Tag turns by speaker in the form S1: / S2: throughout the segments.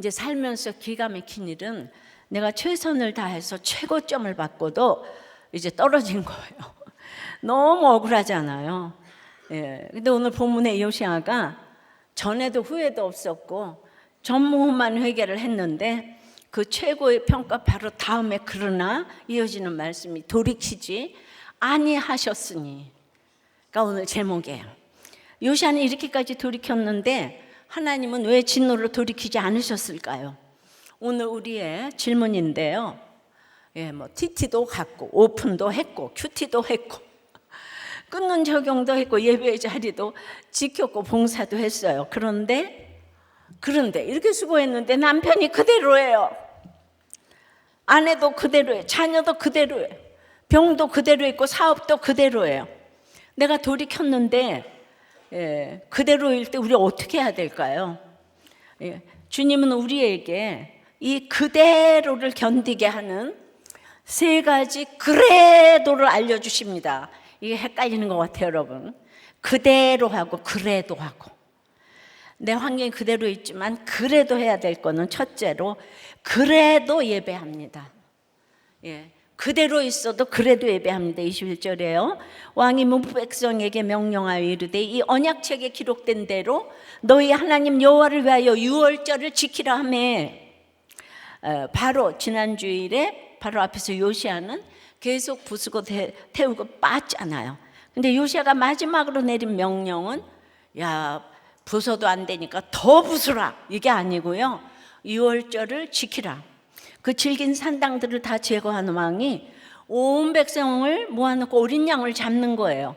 S1: 이제 살면서 기가 막힌 일은 내가 최선을 다해서 최고점을 받고도 이제 떨어진 거예요. 너무 억울하잖아요. 예. 근데 오늘 본문의 요시아가 전에도 후회도 없었고 전무후무한 회개를 했는데 그 최고의 평가 바로 다음에 그러나 이어지는 말씀이 돌이키지 아니하셨으니. 그러니까 오늘 제목이에요. 요시아는 이렇게까지 돌이켰는데 하나님은 왜 진노를 돌이키지 않으셨을까요? 오늘 우리의 질문인데요. 예, 뭐 TT도 갔고 오픈도 했고 큐티도 했고 끊는 적용도 했고 예배의 자리도 지켰고 봉사도 했어요. 그런데 이렇게 수고했는데 남편이 그대로예요. 아내도 그대로예요. 자녀도 그대로예요. 병도 그대로 있고 사업도 그대로예요. 내가 돌이켰는데 그대로일 때 우리 어떻게 해야 될까요? 주님은 우리에게 이 그대로를 견디게 하는 세 가지 그래도를 알려주십니다. 이게 헷갈리는 것 같아요, 여러분. 그대로 하고 그래도 하고. 내 환경이 그대로 있지만 그래도 해야 될 거는 첫째로 그래도 예배합니다. 그대로 있어도 그래도 예배합니다. 21절에요. 왕이 문프 백성에게 명령하여 이르되 이 언약책에 기록된 대로 너희 하나님 여호와를 위하여 유월절을 지키라 하며, 바로 지난 주일에 바로 앞에서 요시아는 계속 부수고 태우고 빠졌잖아요. 근데 요시아가 마지막으로 내린 명령은 야 부숴도 안 되니까 더 부수라, 이게 아니고요. 유월절을 지키라. 그 질긴 산당들을 다 제거하는 왕이 온 백성을 모아놓고 어린 양을 잡는 거예요.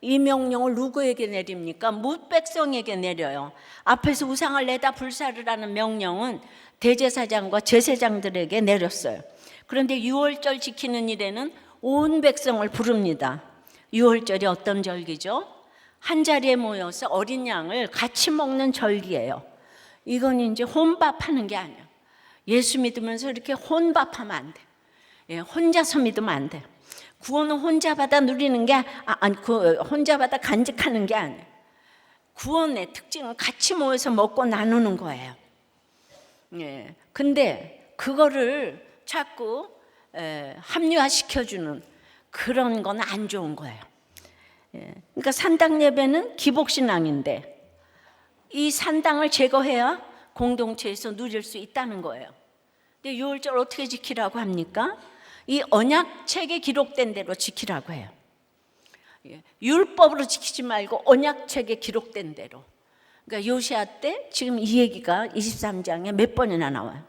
S1: 이 명령을 누구에게 내립니까? 뭇 백성에게 내려요. 앞에서 우상을 내다 불사를 하는 명령은 대제사장과 제사장들에게 내렸어요. 그런데 유월절 지키는 일에는 온 백성을 부릅니다. 유월절이 어떤 절기죠? 한 자리에 모여서 어린 양을 같이 먹는 절기예요. 이건 이제 혼밥하는 게 아니에요. 예수 믿으면서 이렇게 혼밥하면 안 돼. 혼자서 믿으면 안 돼. 구원은 혼자 받아 누리는 게 혼자 받아 간직하는 게 아니에요. 구원의 특징은 같이 모여서 먹고 나누는 거예요. 근데 그거를 자꾸 합리화시켜주는 그런 건 안 좋은 거예요. 그러니까 산당 예배는 기복신앙인데 이 산당을 제거해야 공동체에서 누릴 수 있다는 거예요. 근데 유월절 어떻게 지키라고 합니까? 이 언약책에 기록된 대로 지키라고 해요. 율법으로 지키지 말고 언약책에 기록된 대로. 그러니까 요시아 때 지금 이 얘기가 23장에 몇 번이나 나와요.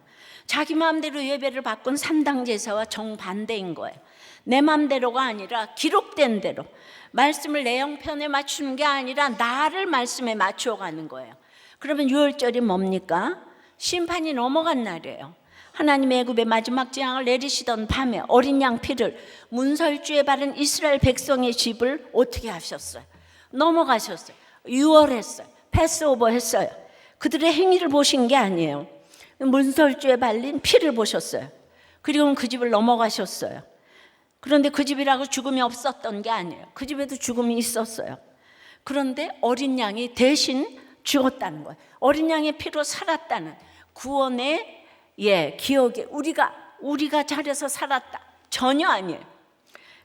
S1: 자기 마음대로 예배를 바꾼 산당 제사와 정반대인 거예요. 내 마음대로가 아니라 기록된 대로 말씀을 내 형편에 맞추는 게 아니라 나를 말씀에 맞추어가는 거예요. 그러면 유월절이 뭡니까? 심판이 넘어간 날이에요. 하나님의 애굽의 마지막 재앙을 내리시던 밤에 어린 양 피를 문설주에 바른 이스라엘 백성의 집을 어떻게 하셨어요? 넘어가셨어요. 유월했어요. 패스오버 했어요. 그들의 행위를 보신 게 아니에요. 문설주에 발린 피를 보셨어요. 그리고 그 집을 넘어가셨어요. 그런데 그 집이라고 죽음이 없었던 게 아니에요. 그 집에도 죽음이 있었어요. 그런데 어린 양이 대신 죽었다는 거예요. 어린 양의 피로 살았다는 구원의 기억에 우리가 잘해서 살았다. 전혀 아니에요.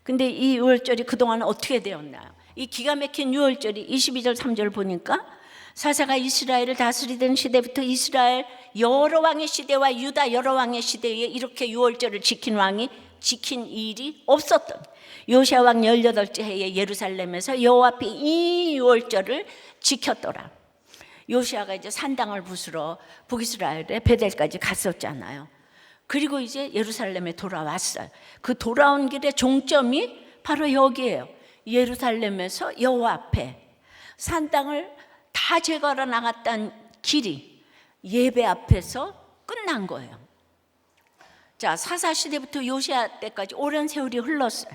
S1: 근데 이 유월절이 그동안 어떻게 되었나요? 이 기가 막힌 유월절이 22절 3절 보니까 사사가 이스라엘을 다스리던 시대부터 이스라엘 여러 왕의 시대와 유다 여러 왕의 시대에 이렇게 유월절을 지킨 왕이 지킨 일이 없었던 요시아 왕 18째 해에 예루살렘에서 여호와 앞에 이 유월절을 지켰더라. 요시아가 이제 산당을 부수러 북이스라엘의 베델까지 갔었잖아요. 그리고 이제 예루살렘에 돌아왔어요. 그 돌아온 길의 종점이 바로 여기예요. 예루살렘에서 여호와 앞에 산당을 다 제거하러 나갔던 길이 예배 앞에서 끝난 거예요. 자, 사사 시대부터 요시아 때까지 오랜 세월이 흘렀어요.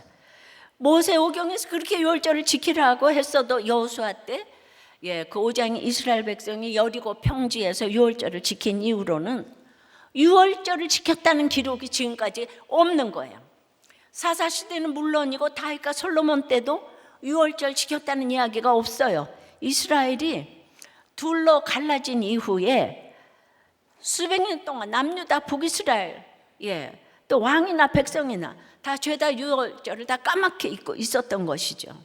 S1: 모세오경에서 그렇게 유월절을 지키라고 했어도 여호수아 때 그 5장의 이스라엘 백성이 여리고 평지에서 유월절을 지킨 이후로는 유월절을 지켰다는 기록이 지금까지 없는 거예요. 사사 시대는 물론이고 다윗과 솔로몬 때도 유월절 지켰다는 이야기가 없어요. 이스라엘이 둘로 갈라진 이후에 수백 년 동안 남유다 북이스라엘, 또 왕이나 백성이나 다 죄다 유월절을 다 까맣게 잊고 있었던 것이죠.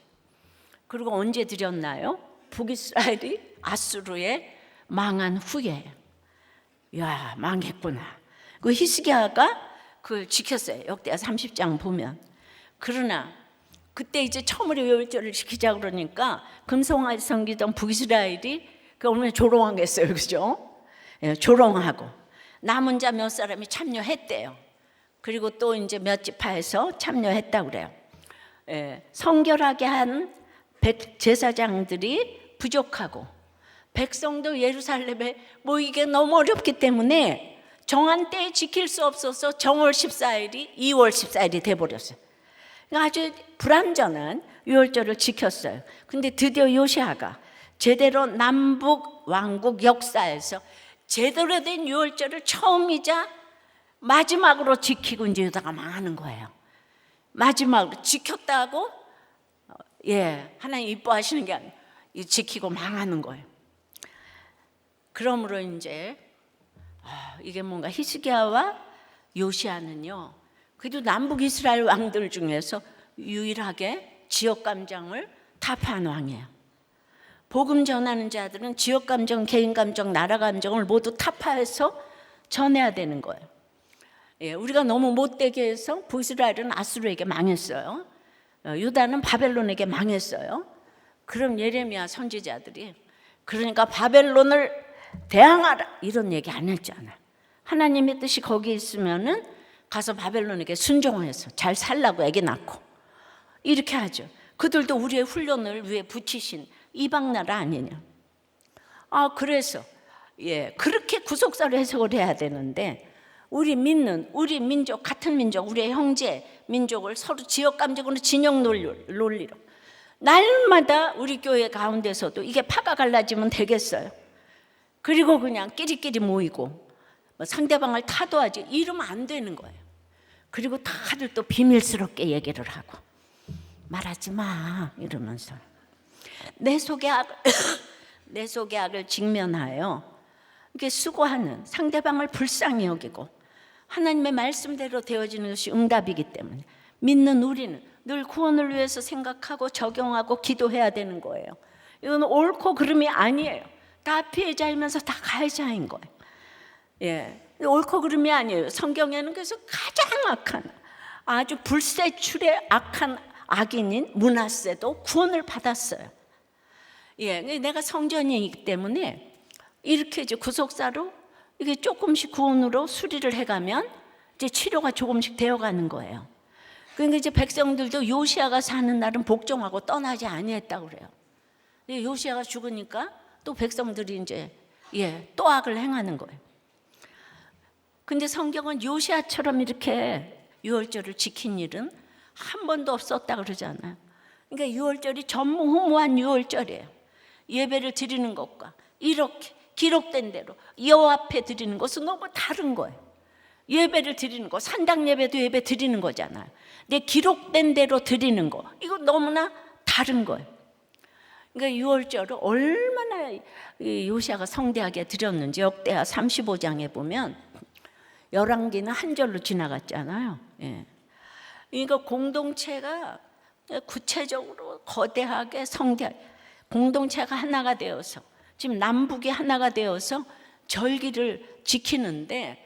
S1: 그리고 언제 드렸나요? 북이스라엘이 아수르에 망한 후에. 야, 망했구나. 그 히스기야가 그걸 지켰어요. 역대하 30장 보면. 그러나 그때 이제 처음으로 유월절을 지키자 그러니까 금송아지 섬기던 북이스라엘이 그 얼마나 조롱하겠어요, 그죠? 조롱하고 남은 자 몇 사람이 참여했대요. 그리고 또 이제 몇 지파에서 참여했다고 그래요. 성결하게 한 제사장들이 부족하고 백성도 예루살렘에 모이기가 너무 어렵기 때문에 정한 때에 지킬 수 없어서 정월 14일이 2월 14일이 돼버렸어요. 그러니까 아주 불완전한 유월절을 지켰어요. 근데 드디어 요시아가 제대로 남북 왕국 역사에서 제대로 된 유월절을 처음이자 마지막으로 지키고 이제 유다가 망하는 거예요. 마지막으로 지켰다고 하나님 이뻐하시는 게 아니에요. 지키고 망하는 거예요. 그러므로 이제 이게 뭔가 히스기야와 요시아는요, 그래도 남북 이스라엘 왕들 중에서 유일하게 지역 감정을 타파한 왕이에요. 복음 전하는 자들은 지역 감정, 개인 감정, 나라 감정을 모두 타파해서 전해야 되는 거예요. 우리가 너무 못되게 해서 북이스라엘은 아수르에게 망했어요. 유다는 바벨론에게 망했어요. 그럼 예레미야 선지자들이 그러니까 바벨론을 대항하라 이런 얘기 안 했잖아요. 하나님의 뜻이 거기 있으면은 가서 바벨론에게 순종해서 잘 살라고 애기 낳고 이렇게 하죠. 그들도 우리의 훈련을 위해 붙이신 이방 나라 아니냐. 그래서 그렇게 구속사를 해석을 해야 되는데 우리 믿는 우리 민족 같은 민족 우리의 형제 민족을 서로 지역 감정으로 진영 논리로 날마다 우리 교회 가운데서도 이게 파가 갈라지면 되겠어요. 그리고 그냥 끼리끼리 모이고 상대방을 타도하지 이러면 안 되는 거예요. 그리고 다들 또 비밀스럽게 얘기를 하고 말하지 마 이러면서 내 속의 악을 직면하여 이렇게 수고하는 상대방을 불쌍히 여기고 하나님의 말씀대로 되어지는 것이 응답이기 때문에 믿는 우리는 늘 구원을 위해서 생각하고 적용하고 기도해야 되는 거예요. 이건 옳고 그름이 아니에요. 다 피해자이면서 다 가해자인 거예요. 옳고 그름이 아니에요. 성경에는 그래서 가장 악한 아주 불세출의 악한 악인인 므낫세도 구원을 받았어요. 내가 성전이기 때문에 이렇게 이제 구속사로 이게 조금씩 구원으로 수리를 해가면 이제 치료가 조금씩 되어가는 거예요. 그러니까 이제 백성들도 요시아가 사는 날은 복종하고 떠나지 아니했다고 그래요. 요시아가 죽으니까 또 백성들이 이제 또 악을 행하는 거예요. 근데 성경은 요시아처럼 이렇게 유월절을 지킨 일은 한 번도 없었다 그러잖아요. 그러니까 유월절이 전무후무한 유월절이에요. 예배를 드리는 것과 이렇게 기록된 대로 여호와 앞에 드리는 것은 너무 다른 거예요. 예배를 드리는 거, 산당 예배도 예배 드리는 거잖아요. 근데 기록된 대로 드리는 거, 이거 너무나 다른 거예요. 그러니까 유월절을 얼마나 요시아가 성대하게 드렸는지 역대하 35장에 보면 열왕기는 한 절로 지나갔잖아요. 그러니까 공동체가 구체적으로 거대하게 성대하게 공동체가 하나가 되어서 지금 남북이 하나가 되어서 절기를 지키는데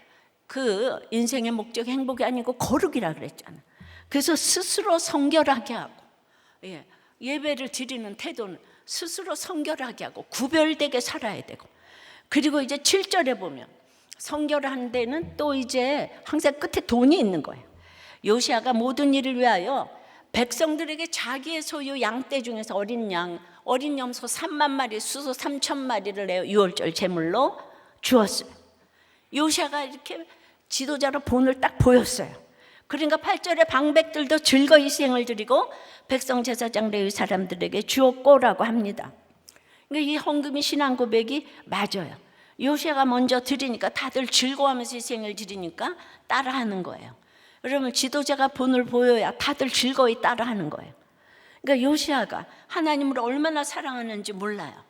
S1: 그 인생의 목적 행복이 아니고 거룩이라 그랬잖아요. 그래서 스스로 성결하게 하고 예배를 드리는 태도는 스스로 성결하게 하고 구별되게 살아야 되고 그리고 이제 7절에 보면 성결한 데는 또 이제 항상 끝에 돈이 있는 거예요. 요시아가 모든 일을 위하여 백성들에게 자기의 소유 양떼 중에서 어린 염소 3만 마리, 수소 3천 마리를 내어 유월절 제물로 주었어요. 요시아가 이렇게 지도자로 본을 딱 보였어요. 그러니까 8절에 방백들도 즐거이 희생을 드리고 백성 제사장 레위 사람들에게 주었고라고 합니다. 그러니까 이 헌금이 신앙 고백이 맞아요. 요시아가 먼저 드리니까 다들 즐거워하면서 희생을 드리니까 따라하는 거예요. 여러분 지도자가 본을 보여야 다들 즐거이 따라하는 거예요. 그러니까 요시아가 하나님을 얼마나 사랑하는지 몰라요.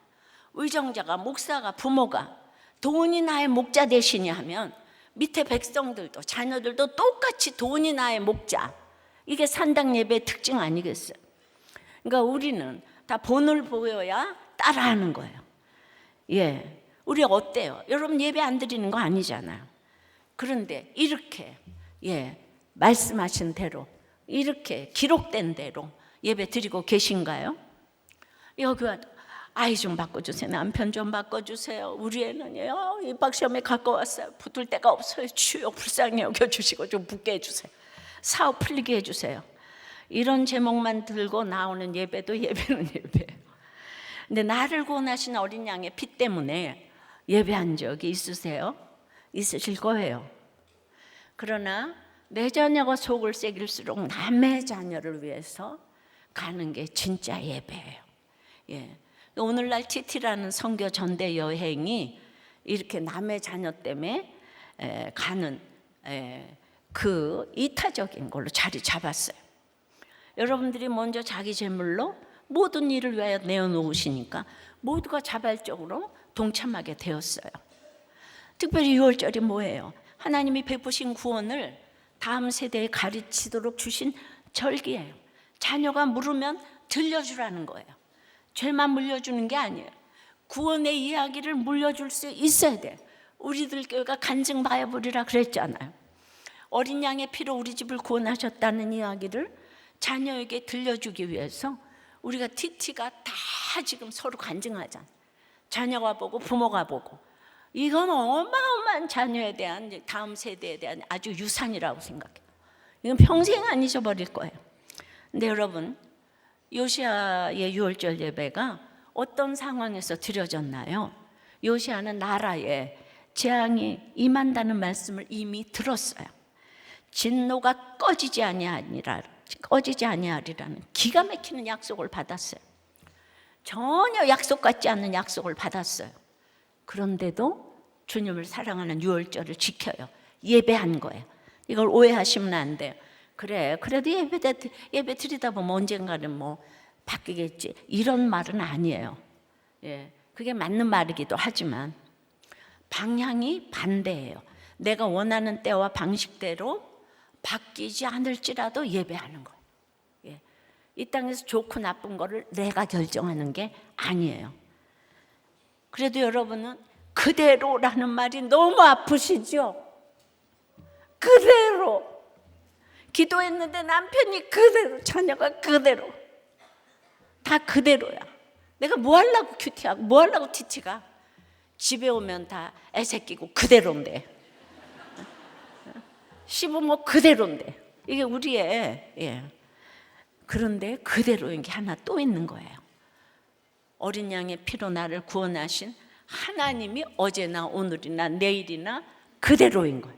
S1: 의정자가 목사가 부모가 돈이 나의 목자 되시니 하면 밑에 백성들도 자녀들도 똑같이 돈이 나의 목자. 이게 산당 예배의 특징 아니겠어요? 그러니까 우리는 다 본을 보여야 따라하는 거예요. 예, 우리 어때요? 여러분 예배 안 드리는 거 아니잖아요. 그런데 이렇게 말씀하신 대로 이렇게 기록된 대로 예배 드리고 계신가요? 여기 와도 아이 좀 바꿔주세요. 남편 좀 바꿔주세요. 우리 애는요 입학시험에 가까웠어요. 붙을 데가 없어요. 주여 불쌍히 여겨주시고 좀 붙게 해주세요. 사업 풀리게 해주세요. 이런 제목만 들고 나오는 예배도 예배는 예배예요. 근데 나를 구원하신 어린 양의 피 때문에 예배한 적이 있으세요? 있으실 거예요. 그러나 내 자녀가 속을 새길수록 남의 자녀를 위해서 가는 게 진짜 예배예요. 예. 오늘날 TT라는 선교 전대 여행이 이렇게 남의 자녀 때문에 가는 그 이타적인 걸로 자리 잡았어요. 여러분들이 먼저 자기 재물로 모든 일을 위하여 내어놓으시니까 모두가 자발적으로 동참하게 되었어요. 특별히 6월절이 뭐예요? 하나님이 베푸신 구원을 다음 세대에 가르치도록 주신 절기예요. 자녀가 물으면 들려주라는 거예요. 죄만 물려주는 게 아니에요. 구원의 이야기를 물려줄 수 있어야 돼. 우리들 교회가 간증 바이블이라 그랬잖아요. 어린 양의 피로 우리 집을 구원하셨다는 이야기를 자녀에게 들려주기 위해서 우리가 TT가 다 지금 서로 간증하잖아요. 자녀가 보고 부모가 보고. 이건 어마어마한 자녀에 대한 다음 세대에 대한 아주 유산이라고 생각해요. 이건 평생 안 잊어버릴 거예요. 근데 여러분, 요시아의 6월절 예배가 어떤 상황에서 드려졌나요? 요시아는 나라에 재앙이 임한다는 말씀을 이미 들었어요. 진노가 꺼지지 아니하리라는 기가 막히는 약속을 받았어요. 전혀 약속 같지 않는 약속을 받았어요. 그런데도 주님을 사랑하는 6월절을 지켜요. 예배한 거예요. 이걸 오해하시면 안 돼요. 그래도 예배 드리다 보면 언젠가는 뭐 바뀌겠지, 이런 말은 아니에요. 예, 그게 맞는 말이기도 하지만 방향이 반대예요. 내가 원하는 때와 방식대로 바뀌지 않을지라도 예배하는 거예요. 예, 이 땅에서 좋고 나쁜 거를 내가 결정하는 게 아니에요. 그래도 여러분은 그대로라는 말이 너무 아프시죠? 그대로 기도했는데 남편이 그대로, 자녀가 그대로, 다 그대로야. 내가 뭐 하려고 큐티하고 뭐 하려고 TT가. 집에 오면 다 애새끼고 그대로인데, 시부모 그대로인데, 이게 우리의 그런데 그대로인 게 하나 또 있는 거예요. 어린 양의 피로 나를 구원하신 하나님이 어제나 오늘이나 내일이나 그대로인 거예요.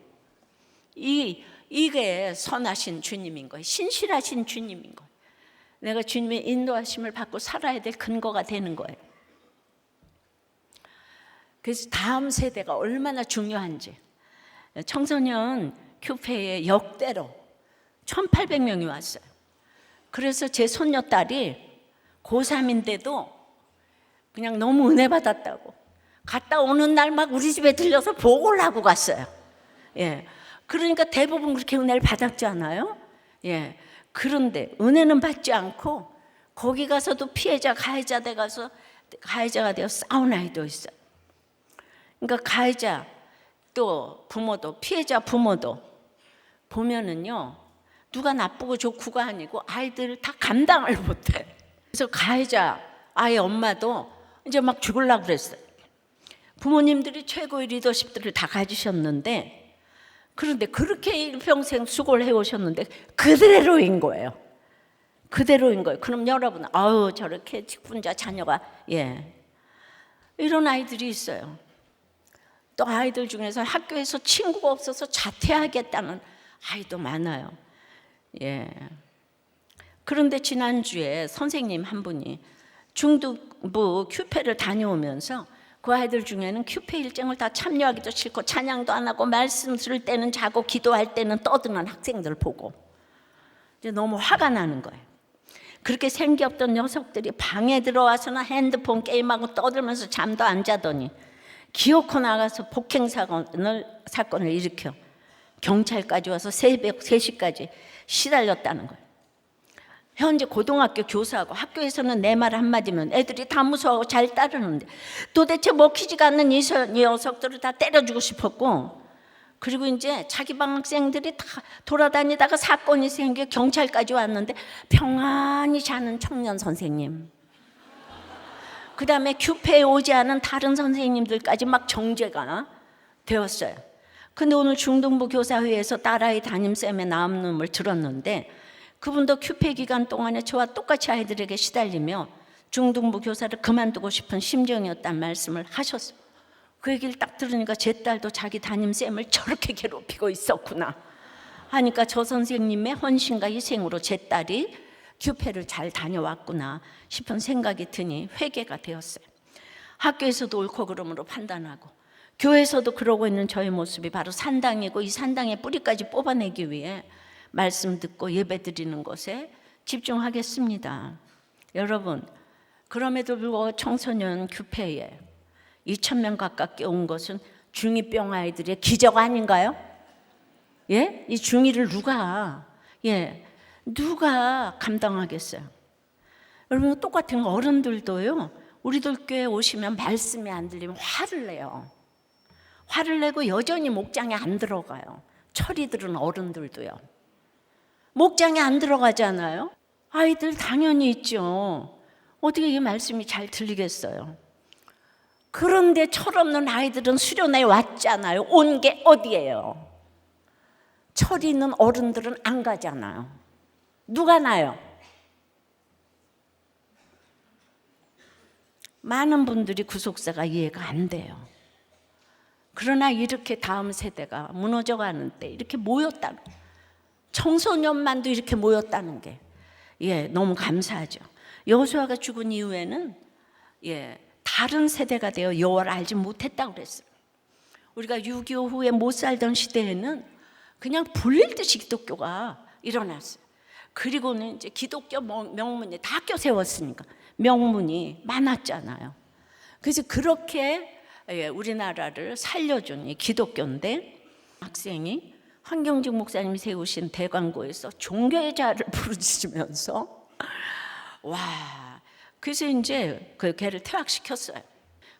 S1: 이게 선하신 주님인 거예요. 신실하신 주님인 거예요. 내가 주님의 인도하심을 받고 살아야 될 근거가 되는 거예요. 그래서 다음 세대가 얼마나 중요한지. 청소년 큐페에 역대로 1,800명이 왔어요. 그래서 제 손녀딸이 고3인데도 그냥 너무 은혜 받았다고 갔다 오는 날 막 우리 집에 들려서 보고를 하고 갔어요. 예. 그러니까 대부분 그렇게 은혜를 받았잖아요. 예. 그런데 은혜는 받지 않고 거기 가서도 피해자, 가해자가 되어 싸운 아이도 있어요. 그러니까 가해자 또 부모도, 피해자 부모도 보면은요, 누가 나쁘고 좋고가 아니고 아이들 다 감당을 못해. 그래서 가해자 아이 엄마도 이제 막 죽으려고 그랬어요. 부모님들이 최고의 리더십들을 다 가지셨는데, 그런데 그렇게 일평생 수고를 해오셨는데 그대로인 거예요. 그대로인 거예요. 그럼 여러분, 저렇게 직분자 자녀가 이런 아이들이 있어요. 또 아이들 중에서 학교에서 친구가 없어서 자퇴하겠다는 아이도 많아요. 그런데 지난주에 선생님 한 분이 중등부 큐페를 다녀오면서 그 아이들 중에는 큐페 일정을 다 참여하기도 싫고 찬양도 안 하고 말씀 들을 때는 자고 기도할 때는 떠드는 학생들 보고 이제 너무 화가 나는 거예요. 그렇게 생기 없던 녀석들이 방에 들어와서는 핸드폰 게임하고 떠들면서 잠도 안 자더니 기어코 나가서 폭행 사건을 일으켜 경찰까지 와서 새벽 3시까지 시달렸다는 거예요. 현재 고등학교 교사하고 학교에서는 내 말 한마디면 애들이 다 무서워하고 잘 따르는데 도대체 먹히지가 않는 이 녀석들을 다 때려주고 싶었고, 그리고 이제 자기 반 학생들이 다 돌아다니다가 사건이 생겨 경찰까지 왔는데 평안히 자는 청년 선생님, 그 다음에 규패에 오지 않은 다른 선생님들까지 막 정죄가 되었어요. 근데 오늘 중등부 교사회에서 딸아이 담임쌤의 남음을 들었는데, 그분도 규패 기간 동안에 저와 똑같이 아이들에게 시달리며 중등부 교사를 그만두고 싶은 심정이었단 말씀을 하셨어요. 그 얘기를 딱 들으니까 제 딸도 자기 담임쌤을 저렇게 괴롭히고 있었구나 하니까 저 선생님의 헌신과 희생으로 제 딸이 규패를 잘 다녀왔구나 싶은 생각이 드니 회개가 되었어요. 학교에서도 옳고 그름으로 판단하고 교회에서도 그러고 있는 저의 모습이 바로 산당이고, 이 산당의 뿌리까지 뽑아내기 위해 말씀 듣고 예배 드리는 것에 집중하겠습니다. 여러분, 그럼에도 불구하고 청소년 규패에 2,000명 가깝게 온 것은 중2병 아이들의 기적 아닌가요? 예? 이 중2를 누가 감당하겠어요? 여러분, 똑같은 거 어른들도요, 우리들 교회 오시면 말씀이 안 들리면 화를 내요. 화를 내고 여전히 목장에 안 들어가요. 철이들은 어른들도요. 목장에 안 들어가잖아요. 아이들 당연히 있죠. 어떻게 이 말씀이 잘 들리겠어요? 그런데 철없는 아이들은 수련회 왔잖아요. 온 게 어디예요? 철이 있는 어른들은 안 가잖아요. 누가 나요? 많은 분들이 구속사가 이해가 안 돼요. 그러나 이렇게 다음 세대가 무너져가는 때 이렇게 모였다는, 청소년만도 이렇게 모였다는 게 너무 감사하죠. 여호수아가 죽은 이후에는 다른 세대가 되어 여호와를 알지 못했다고 그랬어요. 우리가 6.25 후에 못 살던 시대에는 그냥 불릴 듯이 기독교가 일어났어요. 그리고는 이제 기독교 명문이 다 학교 세웠으니까 명문이 많았잖아요. 그래서 그렇게 우리나라를 살려준 이 기독교인데, 학생이 황경직 목사님이 세우신 대광고에서 종교의 자를 부르짖으면서 그래서 이제 그 걔를 퇴학시켰어요.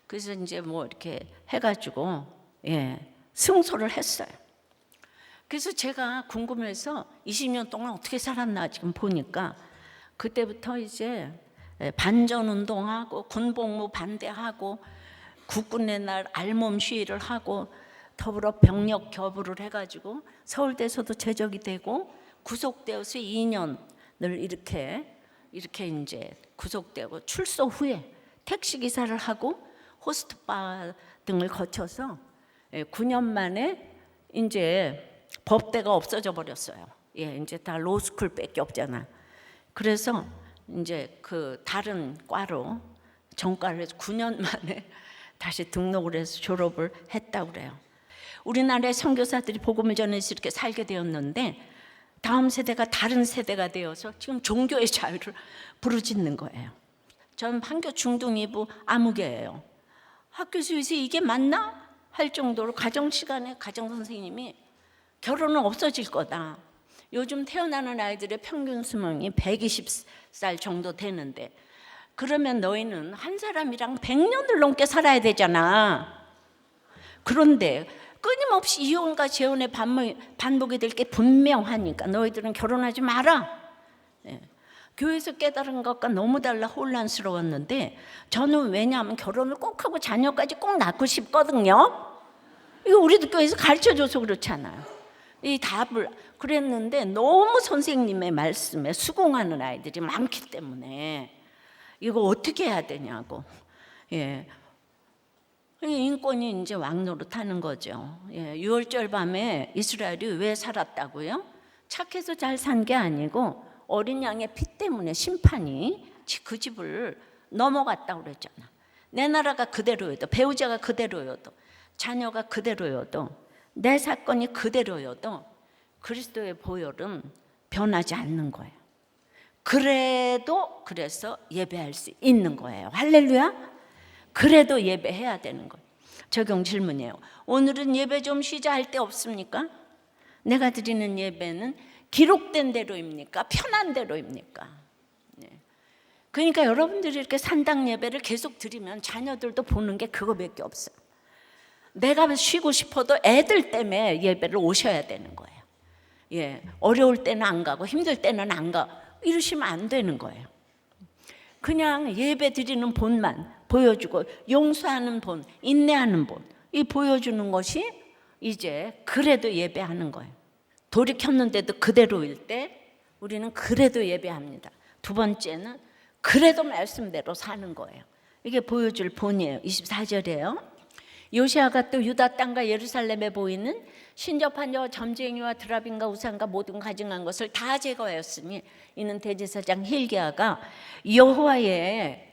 S1: 그래서 이제 뭐 이렇게 해가지고 승소를 했어요. 그래서 제가 궁금해서 20년 동안 어떻게 살았나 지금 보니까, 그때부터 이제 반전운동하고 군복무 반대하고 국군의 날 알몸 시위를 하고 더불어 병력 겨부를 해가지고 서울대에서도 제적이 되고 구속되어서 2년을 이렇게 이제 구속되고 출소 후에 택시기사를 하고 호스트바 등을 거쳐서 9년 만에 이제 법대가 없어져 버렸어요. 이제 다 로스쿨밖에 없잖아. 그래서 이제 그 다른 과로 전과를 해서 9년 만에 다시 등록을 해서 졸업을 했다고 그래요. 우리나라의 선교사들이 복음을 전해서 이렇게 살게 되었는데, 다음 세대가 다른 세대가 되어서 지금 종교의 자유를 부르짖는 거예요. 저는 판교 중등이부 아무개예요. 학교에서 이게 맞나? 할 정도로 가정시간에 가정선생님이 결혼은 없어질 거다. 요즘 태어나는 아이들의 평균 수명이 120살 정도 되는데, 그러면 너희는 한 사람이랑 100년을 넘게 살아야 되잖아. 그런데 끊임없이 이혼과 재혼의 반복이 될 게 분명하니까 너희들은 결혼하지 마라. 교회에서 깨달은 것과 너무 달라 혼란스러웠는데, 저는 왜냐하면 결혼을 꼭 하고 자녀까지 꼭 낳고 싶거든요. 이거 우리도 교회에서 가르쳐줘서 그렇잖아요. 이 답을 그랬는데, 너무 선생님의 말씀에 수긍하는 아이들이 많기 때문에 이거 어떻게 해야 되냐고. 인권이 이제 왕노릇하는 거죠. 6월절 밤에 이스라엘이 왜 살았다고요? 착해서 잘 산 게 아니고 어린 양의 피 때문에 심판이 그 집을 넘어갔다고 그랬잖아. 내 나라가 그대로여도, 배우자가 그대로여도, 자녀가 그대로여도, 내 사건이 그대로여도 그리스도의 보혈은 변하지 않는 거예요. 그래서 예배할 수 있는 거예요. 할렐루야. 그래도 예배해야 되는 거예요. 적용 질문이에요. 오늘은 예배 좀 쉬자 할 때 없습니까? 내가 드리는 예배는 기록된 대로입니까? 편한 대로입니까? 그러니까 여러분들이 이렇게 산당 예배를 계속 드리면 자녀들도 보는 게 그거밖에 없어요. 내가 쉬고 싶어도 애들 때문에 예배를 오셔야 되는 거예요. 예, 어려울 때는 안 가고 힘들 때는 안 가. 이러시면 안 되는 거예요. 그냥 예배 드리는 본만 보여주고 용서하는 본, 인내하는 본, 이 보여주는 것이 이제 그래도 예배하는 거예요. 돌이 켰는데도 그대로일 때 우리는 그래도 예배합니다. 두 번째는 그래도 말씀대로 사는 거예요. 이게 보여줄 본이에요. 24절이에요. 요시아가 또 유다 땅과 예루살렘에 보이는 신접한 자와 점쟁이와 드라빈과 우상과 모든 가증한 것을 다 제거하였으니 이는 대제사장 hil기야가 여호와의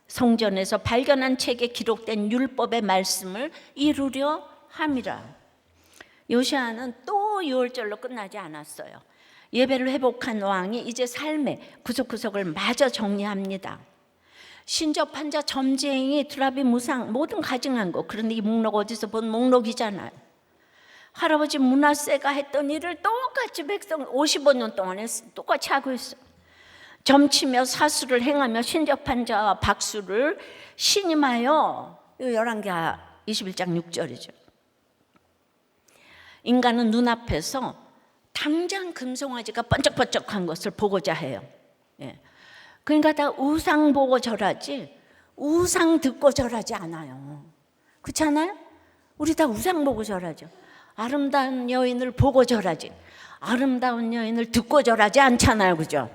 S1: 성전에서 발견한 책에 기록된 율법의 말씀을 이루려 함이라. 요시아는 또 6월절로 끝나지 않았어요. 예배를 회복한 왕이 이제 삶의 구석구석을 마저 정리합니다. 신접한 자, 점쟁이, 드라비, 무상 모든 가증한 거. 그런데 이 목록 어디서 본 목록이잖아요. 할아버지 므낫세가 했던 일을 똑같이 백성 55년 동안 똑같이 하고 있어. 점치며 사수를 행하며 신접한 자와 박수를 신임하여. 열왕기하 21장 6절이죠. 인간은 눈앞에서 당장 금송아지가 번쩍번쩍한 것을 보고자 해요. 그러니까 다 우상 보고 절하지 우상 듣고 절하지 않아요. 그렇지 않아요? 우리 다 우상 보고 절하죠. 아름다운 여인을 보고 절하지 아름다운 여인을 듣고 절하지 않잖아요. 그죠?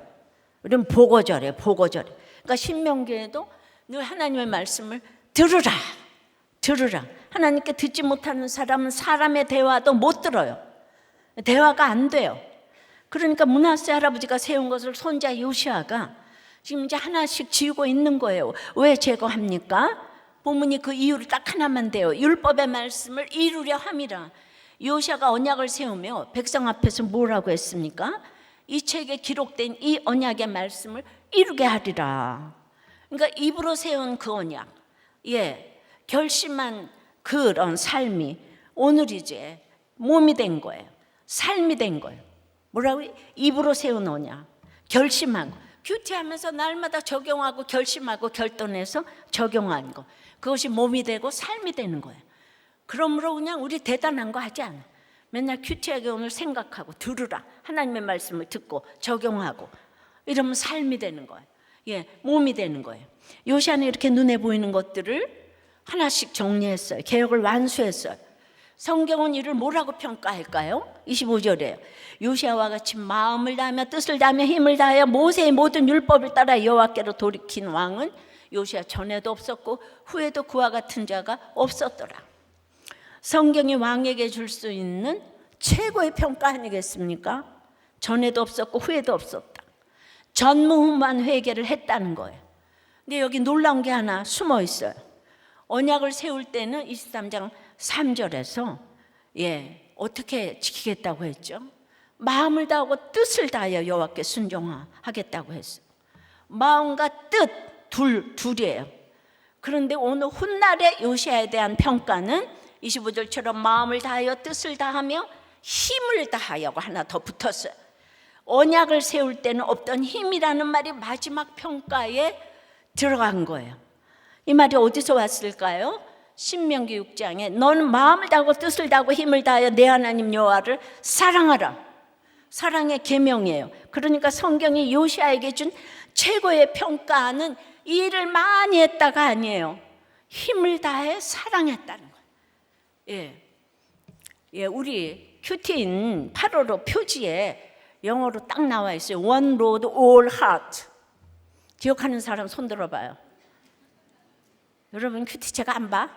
S1: 우리는 보고 절해, 보고 절해. 그러니까 신명기에도 늘 하나님의 말씀을 들으라, 들으라. 하나님께 듣지 못하는 사람은 사람의 대화도 못 들어요. 대화가 안 돼요. 그러니까 므낫세 할아버지가 세운 것을 손자 요시아가 지금 이제 하나씩 지우고 있는 거예요. 왜 제거합니까? 본문이 그 이유를 딱 하나만 돼요. 율법의 말씀을 이루려 함이라. 요시아가 언약을 세우며 백성 앞에서 뭐라고 했습니까? 이 책에 기록된 이 언약의 말씀을 이루게 하리라. 그러니까 입으로 세운 그 언약, 결심한 그런 삶이 오늘 이제 몸이 된 거예요. 삶이 된 거예요. 뭐라고? 입으로 세운 언약, 결심하고 큐티하면서 날마다 적용하고 결심하고 결단해서 적용한 거, 그것이 몸이 되고 삶이 되는 거예요. 그러므로 그냥 우리 대단한 거 하지 않아. 맨날 큐티하게 오늘 생각하고 들으라, 하나님의 말씀을 듣고 적용하고 이러면 삶이 되는 거예요. 몸이 되는 거예요. 요시아는 이렇게 눈에 보이는 것들을 하나씩 정리했어요. 개혁을 완수했어요. 성경은 이를 뭐라고 평가할까요? 25절에요. 요시아와 같이 마음을 다하며 뜻을 다하며 힘을 다하여 모세의 모든 율법을 따라 여호와께로 돌이킨 왕은 요시아 전에도 없었고 후에도 그와 같은 자가 없었더라. 성경이 왕에게 줄 수 있는 최고의 평가 아니겠습니까? 전에도 없었고 후에도 없었다. 전무후무한 회개를 했다는 거예요. 근데 여기 놀라운 게 하나 숨어 있어요. 언약을 세울 때는 23장 3절에서 어떻게 지키겠다고 했죠? 마음을 다하고 뜻을 다하여 여호와께 순종하겠다고 했어요. 마음과 뜻 둘이에요. 그런데 오늘 훗날의 요시아에 대한 평가는 25절처럼 마음을 다하여 뜻을 다하며 힘을 다하여가 하나 더 붙었어요. 언약을 세울 때는 없던 힘이라는 말이 마지막 평가에 들어간 거예요. 이 말이 어디서 왔을까요? 신명기 6장에 너는 마음을 다하고 뜻을 다하고 힘을 다하여 내 하나님 여호와를 사랑하라. 사랑의 계명이에요. 그러니까 성경이 요시아에게 준 최고의 평가는 일을 많이 했다가 아니에요. 힘을 다해 사랑했다는 거예요. 우리 큐티인 8월호 표지에 영어로 딱 나와 있어요. One road, all heart. 기억하는 사람 손 들어봐요. 여러분 큐티 제가 안 봐?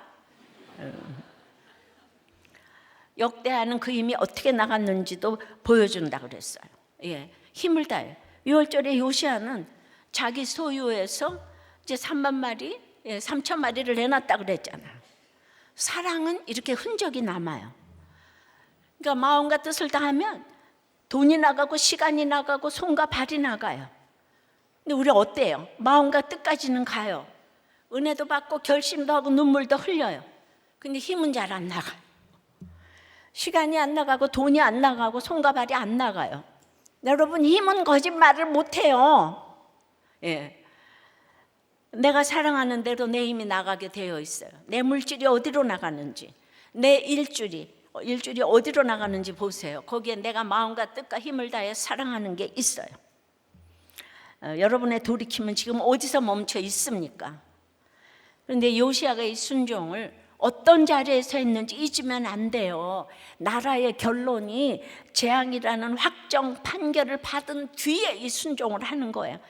S1: 역대하는 그 힘이 어떻게 나갔는지도 보여준다 그랬어요. 힘을 다해. 6월절에 요시아는 자기 소유에서 이제 3만 마리, 3천 마리를 내놨다 그랬잖아. 사랑은 이렇게 흔적이 남아요. 그러니까 마음과 뜻을 다하면 돈이 나가고 시간이 나가고 손과 발이 나가요. 근데 우리 어때요? 마음과 뜻까지는 가요. 은혜도 받고 결심도 하고 눈물도 흘려요. 근데 힘은 잘 안 나가요. 시간이 안 나가고 돈이 안 나가고 손과 발이 안 나가요. 여러분, 힘은 거짓말을 못해요. 예. 내가 사랑하는 대로 내 힘이 나가게 되어 있어요. 내 물질이 어디로 나가는지, 내 일줄이 어디로 나가는지 보세요. 거기에 내가 마음과 뜻과 힘을 다해 사랑하는 게 있어요. 여러분의 돌이킴은 지금 어디서 멈춰 있습니까? 그런데 요시야가 이 순종을 어떤 자리에서 했는지 잊으면 안 돼요. 나라의 결론이 재앙이라는 확정 판결을 받은 뒤에 이 순종을 하는 거예요.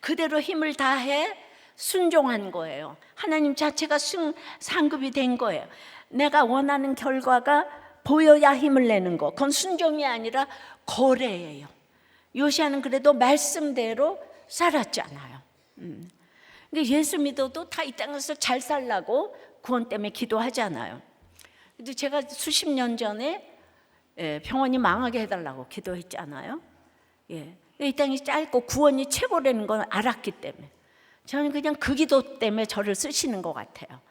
S1: 그대로 힘을 다해 순종한 거예요. 하나님 자체가 상급이 된 거예요. 내가 원하는 결과가 보여야 힘을 내는 거, 그건 순종이 아니라 거래예요. 요시야는 그래도 말씀대로 살았잖아요. 근데 예수 믿어도 다 이 땅에서 잘 살라고 구원 때문에 기도하잖아요. 근데 제가 수십 년 전에 병원이 망하게 해달라고 기도했잖아요. 이 땅이 짧고 구원이 최고라는 건 알았기 때문에 저는 그냥 그 기도 때문에 저를 쓰시는 것 같아요.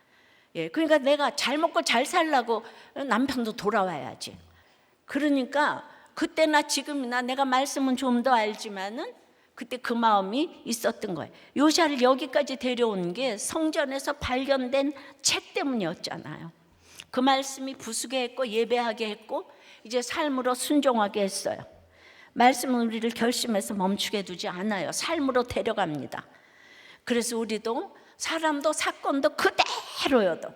S1: 그러니까 내가 잘 먹고 잘 살라고 남편도 돌아와야지. 그러니까 그때나 지금이나 내가 말씀은 좀 더 알지만은 그때 그 마음이 있었던 거예요. 요시야를 여기까지 데려온 게 성전에서 발견된 책 때문이었잖아요. 그 말씀이 부수게 했고 예배하게 했고 이제 삶으로 순종하게 했어요. 말씀은 우리를 결심해서 멈추게 두지 않아요. 삶으로 데려갑니다. 그래서 우리도 사람도 사건도 그대로여도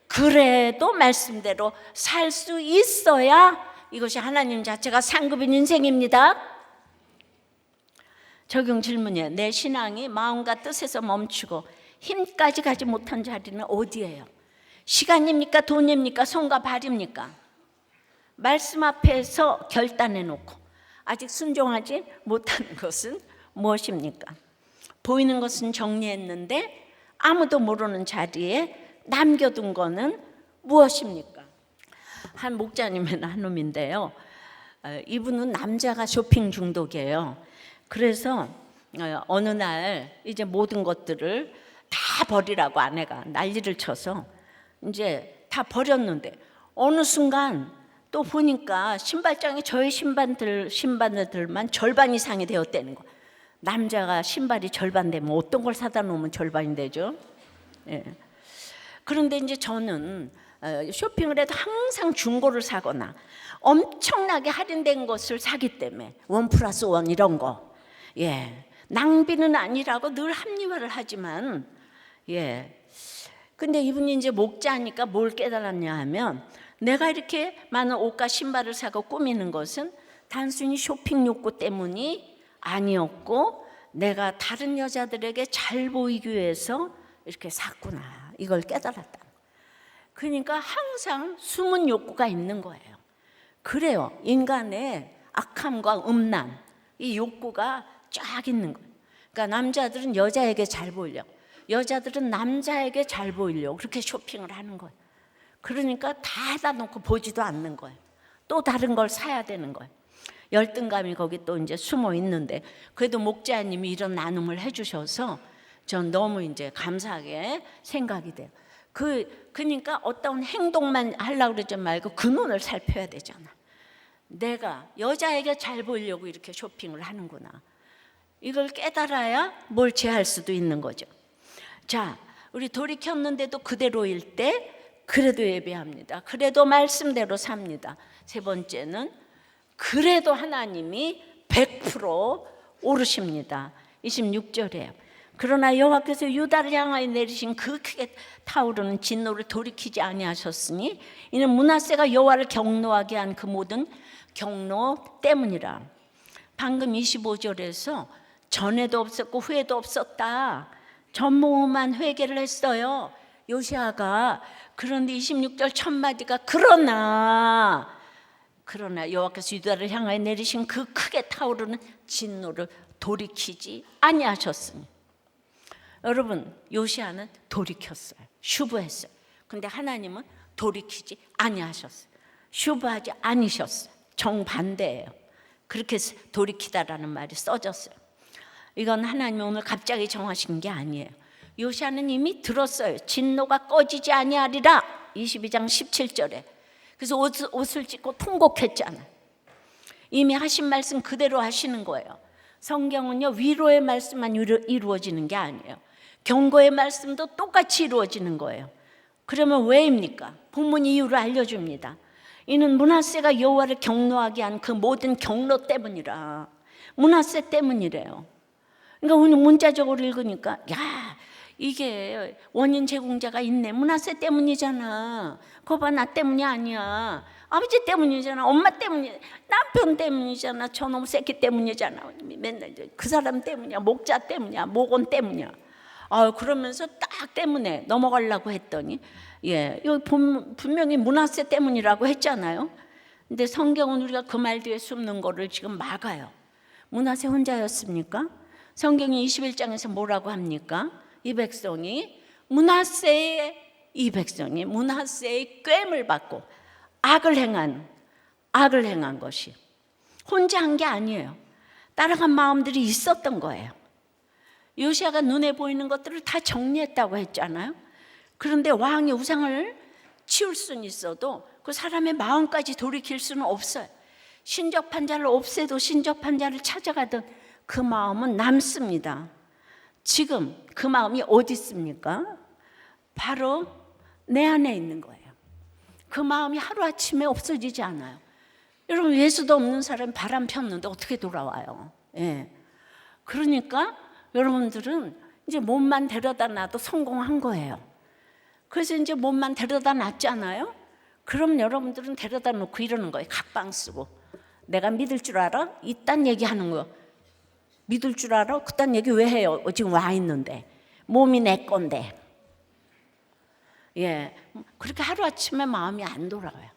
S1: 그래도 말씀대로 살 수 있어야 이것이 하나님 자체가 상급인 인생입니다. 적용 질문이에요. 내 신앙이 마음과 뜻에서 멈추고 힘까지 가지 못한 자리는 어디예요? 시간입니까? 돈입니까? 손과 발입니까? 말씀 앞에서 결단해 놓고 아직 순종하지 못하는 것은 무엇입니까? 보이는 것은 정리했는데 아무도 모르는 자리에 남겨둔 거는 무엇입니까? 한 목자님의 나눔인데요. 이분은 남자가 쇼핑 중독이에요. 그래서 어느 날 이제 모든 것들을 다 버리라고 아내가 난리를 쳐서 이제 다 버렸는데 어느 순간 또 보니까 신발장에 저의 신발들만 절반 이상이 되었다는 거. 남자가 신발이 절반 되면 어떤 걸 사다 놓으면 절반이 되죠? 그런데 이제 저는 쇼핑을 해도 항상 중고를 사거나 엄청나게 할인된 것을 사기 때문에 1+1 이런 거 낭비는 아니라고 늘 합리화를 하지만 근데 이분이 이제 목자니까 뭘 깨달았냐 하면 내가 이렇게 많은 옷과 신발을 사고 꾸미는 것은 단순히 쇼핑 욕구 때문이 아니었고 내가 다른 여자들에게 잘 보이기 위해서 이렇게 샀구나, 이걸 깨달았다. 그러니까 항상 숨은 욕구가 있는 거예요. 그래요. 인간의 악함과 음란, 이 욕구가 쫙 있는 거예요. 그러니까 남자들은 여자에게 잘 보이려고, 여자들은 남자에게 잘 보이려고 그렇게 쇼핑을 하는 거예요. 그러니까 다 해다 놓고 보지도 않는 거예요. 또 다른 걸 사야 되는 거예요. 열등감이 거기 또 이제 숨어 있는데 그래도 목자님이 이런 나눔을 해주셔서 전 너무 이제 감사하게 생각이 돼요. 그러니까 어떤 행동만 하려고 그러지 말고 그 눈을 살펴야 되잖아. 내가 여자에게 잘 보이려고 이렇게 쇼핑을 하는구나. 이걸 깨달아야 뭘 제할 수도 있는 거죠. 자, 우리 돌이켰는데도 그대로일 때 그래도 예배합니다. 그래도 말씀대로 삽니다. 세 번째는 그래도 하나님이 100% 오르십니다. 26절에요. 그러나 여호와께서 유다를 향하여 내리신 그 크게 타오르는 진노를 돌이키지 아니하셨으니 이는 므낫세가 여호와를 경노하게 한 그 모든 경노 때문이라. 방금 25절에서 전에도 없었고 후에도 없었다, 전무후무한 회개를 했어요, 요시야가. 그런데 26절 첫 마디가 그러나 여호와께서 유다를 향하여 내리신 그 크게 타오르는 진노를 돌이키지 아니하셨으니. 여러분, 요시야는 돌이켰어요. 슈브했어요. 근데 하나님은 돌이키지 아니하셨어요. 슈브하지 않으셨어요. 정반대예요. 그렇게 돌이키다라는 말이 써졌어요. 이건 하나님이 오늘 갑자기 정하신 게 아니에요. 요시아는 이미 들었어요. 진노가 꺼지지 아니하리라 22장 17절에. 그래서 옷을 찢고 통곡했잖아요. 이미 하신 말씀 그대로 하시는 거예요. 성경은요, 위로의 말씀만 이루어지는 게 아니에요. 경고의 말씀도 똑같이 이루어지는 거예요. 그러면 왜입니까? 본문 이유를 알려줍니다. 이는 므낫세가 여호와를 경노하게 한 그 모든 경로 때문이라. 므낫세 때문이래요. 그러니까 오늘 문자적으로 읽으니까 야, 이게 원인 제공자가 있네. 므낫세 때문이잖아. 그거 봐, 나 때문이 아니야. 아버지 때문이잖아. 엄마 때문이야. 남편 때문이잖아. 저놈 새끼 때문이잖아. 맨날 그 사람 때문이야. 목자 때문이야. 목원 때문이야. 그러면서 딱 때문에 넘어가려고 했더니 여기 분명히 므낫세 때문이라고 했잖아요. 근데 성경은 우리가 그 말 뒤에 숨는 거를 지금 막아요. 므낫세 혼자였습니까? 성경이 21장에서 뭐라고 합니까? 이 백성이 므낫세의 꾀임을 받고 악을 행한 것이 혼자 한 게 아니에요. 따라간 마음들이 있었던 거예요. 요시아가 눈에 보이는 것들을 다 정리했다고 했잖아요. 그런데 왕이 우상을 치울 수는 있어도 그 사람의 마음까지 돌이킬 수는 없어요. 신접한 자를 없애도 신접한 자를 찾아가던 그 마음은 남습니다. 지금 그 마음이 어디 있습니까? 바로 내 안에 있는 거예요. 그 마음이 하루아침에 없어지지 않아요. 여러분, 예수도 없는 사람이 바람 폈는데 어떻게 돌아와요? 그러니까 여러분들은 이제 몸만 데려다 놔도 성공한 거예요. 그래서 이제 몸만 데려다 놨잖아요. 그럼 여러분들은 데려다 놓고 이러는 거예요. 각방 쓰고. 내가 믿을 줄 알아? 이딴 얘기하는 거예요. 믿을 줄 알아? 그딴 얘기 왜 해요? 지금 와 있는데. 몸이 내 건데. 그렇게 하루아침에 마음이 안 돌아와요.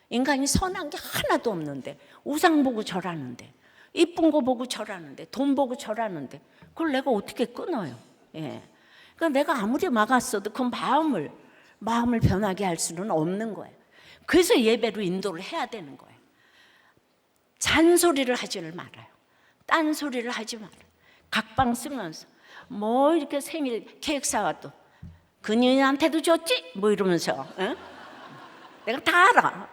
S1: 인간이 선한 게 하나도 없는데, 우상 보고 절하는데, 이쁜 거 보고 절하는데, 돈 보고 절하는데, 그걸 내가 어떻게 끊어요? 그러니까 내가 아무리 막았어도 그 마음을 변하게 할 수는 없는 거예요. 그래서 예배로 인도를 해야 되는 거예요. 잔소리를 하지를 말아요. 딴소리를 하지 말아요. 각방 쓰면서 뭐 이렇게 생일 케이크 사와도 그녀한테도 줬지? 뭐 이러면서 내가 다 알아.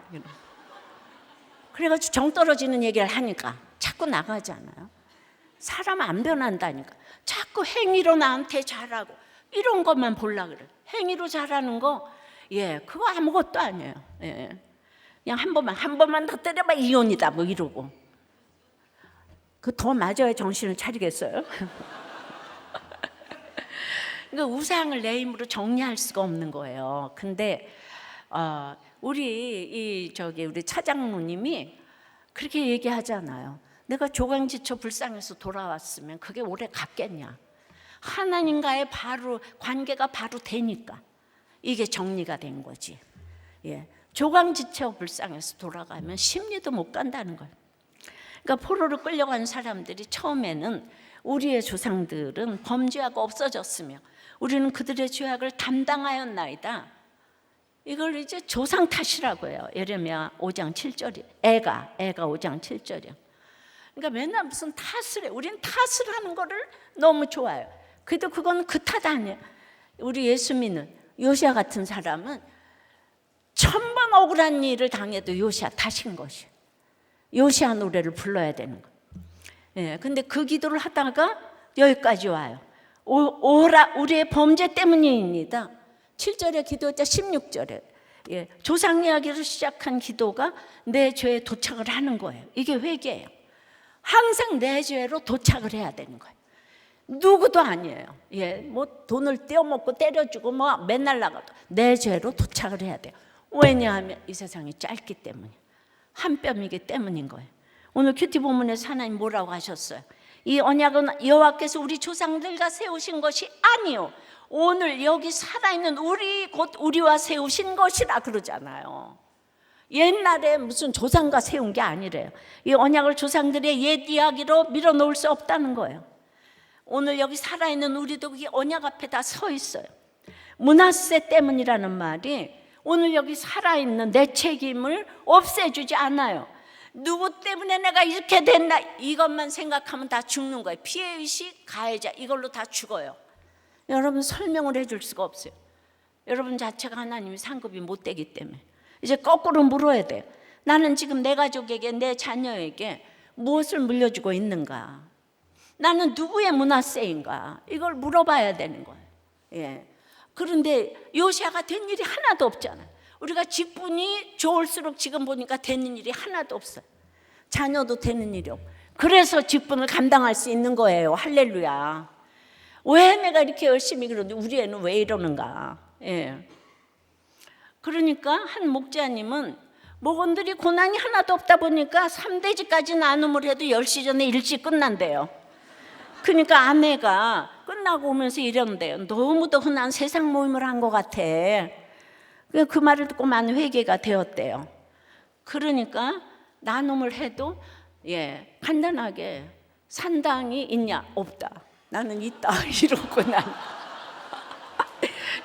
S1: 그래가지고 정 떨어지는 얘기를 하니까 자꾸 나가잖아요. 사람 안 변한다니까. 자꾸 행위로 나한테 잘하고 이런 것만 보려고 그래. 행위로 잘하는 거 그거 아무것도 아니에요. 그냥 한 번만 더 때려봐 이혼이다 뭐 이러고. 그 더 맞아야 정신을 차리겠어요? 그러니까 우상을 내 힘으로 정리할 수가 없는 거예요. 근데 우리 차장로님이 그렇게 얘기하잖아요. 내가 조강지처 불쌍해서 돌아왔으면 그게 오래 갔겠냐? 하나님과의 관계가 바로 되니까 이게 정리가 된 거지. 조강지처 불쌍해서 돌아가면 심리도 못 간다는 거예요. 그러니까 포로로 끌려간 사람들이 처음에는 우리의 조상들은 범죄하고 없어졌으며 우리는 그들의 죄악을 담당하였나이다. 이걸 이제 조상 탓이라고 해요. 예레미야 5장 7절이 애가 5장 7절이요. 그러니까 맨날 무슨 탓을 해. 우리는 탓을 하는 거를 너무 좋아해요. 그래도 그건 그 탓 아니에요. 우리 예수 믿는 요시아 같은 사람은 1000번 억울한 일을 당해도 요시아 탓인 것이. 요시아 노래를 불러야 되는 거예요. 근데 그 기도를 하다가 여기까지 와요. 오라 우리의 범죄 때문입니다. 7절에 기도했자 16절에 조상 이야기를 시작한 기도가 내 죄에 도착을 하는 거예요. 이게 회개예요. 항상 내 죄로 도착을 해야 되는 거예요. 누구도 아니에요. 뭐 돈을 떼어먹고 때려주고 뭐 맨날 나가도 내 죄로 도착을 해야 돼요. 왜냐하면 이 세상이 짧기 때문이에요. 한 뼘이기 때문인 거예요. 오늘 큐티 본문에서 하나님 뭐라고 하셨어요? 이 언약은 여호와께서 우리 조상들과 세우신 것이 아니요 오늘 여기 살아있는 곧 우리와 세우신 것이라 그러잖아요. 옛날에 무슨 조상과 세운 게 아니래요. 이 언약을 조상들의 옛 이야기로 밀어놓을 수 없다는 거예요. 오늘 여기 살아있는 우리도 이 언약 앞에 다 서 있어요. 므낫세 때문이라는 말이 오늘 여기 살아있는 내 책임을 없애주지 않아요. 누구 때문에 내가 이렇게 됐나 이것만 생각하면 다 죽는 거예요. 피해의식, 가해자 이걸로 다 죽어요. 여러분 설명을 해줄 수가 없어요. 여러분 자체가 하나님이 상급이 못 되기 때문에 이제 거꾸로 물어야 돼요. 나는 지금 내 가족에게 내 자녀에게 무엇을 물려주고 있는가? 나는 누구의 문화세인가? 이걸 물어봐야 되는 거예요. 예. 그런데 요시아가 된 일이 하나도 없잖아요. 우리가 직분이 좋을수록 지금 보니까 되는 일이 하나도 없어요. 자녀도 되는 일이 없고. 그래서 직분을 감당할 수 있는 거예요. 할렐루야. 왜 내가 이렇게 열심히 그러는데 우리 애는 왜 이러는가? 예. 그러니까 한 목자님은 목원들이 고난이 하나도 없다 보니까 3대지까지 나눔을 해도 10시 전에 일찍 끝난대요. 그러니까 아내가 끝나고 오면서 이러는데요. 너무도 흔한 세상 모임을 한 것 같아. 그 말을 듣고 많은 회개가 되었대요. 그러니까 나눔을 해도 간단하게 산당이 있냐? 없다. 나는 있다. 이러고 난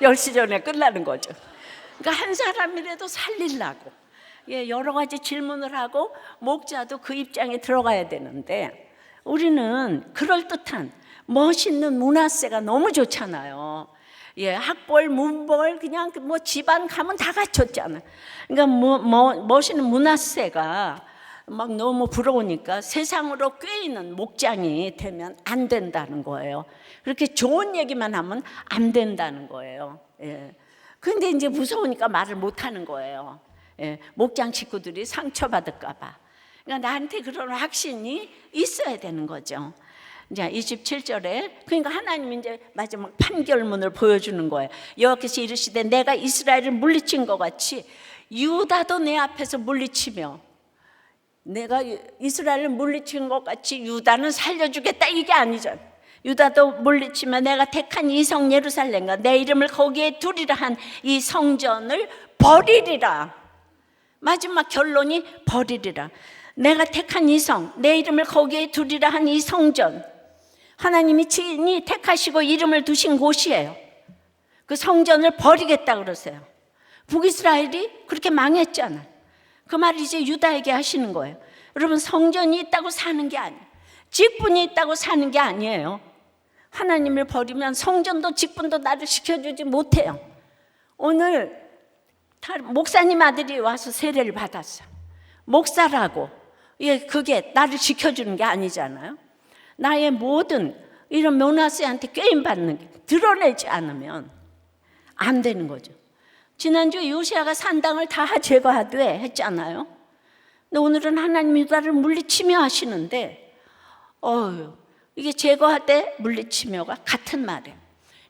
S1: 10시 전에 끝나는 거죠. 그러니까 한 사람이라도 살리려고 여러 가지 질문을 하고 목자도 그 입장에 들어가야 되는데 우리는 그럴듯한 멋있는 문화세가 너무 좋잖아요. 학벌, 문벌 그냥 뭐 집안 가면 다 갖췄잖아요. 그러니까 멋있는 문화세가 막 너무 부러우니까 세상으로 꿰이는 목장이 되면 안 된다는 거예요. 그렇게 좋은 얘기만 하면 안 된다는 거예요. 그런데 이제 무서우니까 말을 못 하는 거예요. 목장 식구들이 상처받을까 봐. 그러니까 나한테 그런 확신이 있어야 되는 거죠. 이제 27절에 그러니까 하나님이 이제 마지막 판결문을 보여주는 거예요. 여호와께서 이르시되 내가 이스라엘을 물리친 것 같이 유다도 내 앞에서 물리치며 내가 이스라엘을 물리친 것 같이 유다는 살려주겠다 이게 아니잖아요. 유다도 물리치며 내가 택한 이 성 예루살렘과 내 이름을 거기에 두리라 한 이 성전을 버리리라. 마지막 결론이 버리리라. 내가 택한 이 성, 내 이름을 거기에 두리라 한 이 성전, 하나님이 친히 택하시고 이름을 두신 곳이에요. 그 성전을 버리겠다 그러세요. 북이스라엘이 그렇게 망했잖아요. 그 말을 이제 유다에게 하시는 거예요. 여러분 성전이 있다고 사는 게 아니에요. 직분이 있다고 사는 게 아니에요. 하나님을 버리면 성전도 직분도 나를 지켜주지 못해요. 오늘 목사님 아들이 와서 세례를 받았어요. 목사라고 그게 나를 지켜주는 게 아니잖아요. 나의 모든 이런 문화세한테 꾀임받는 게 드러내지 않으면 안 되는 거죠. 지난주에 요시아가 산당을 다 제거하되 했잖아요. 근데 오늘은 하나님 유다를 물리치며 하시는데 이게 제거할 때 물리치며가 같은 말이에요.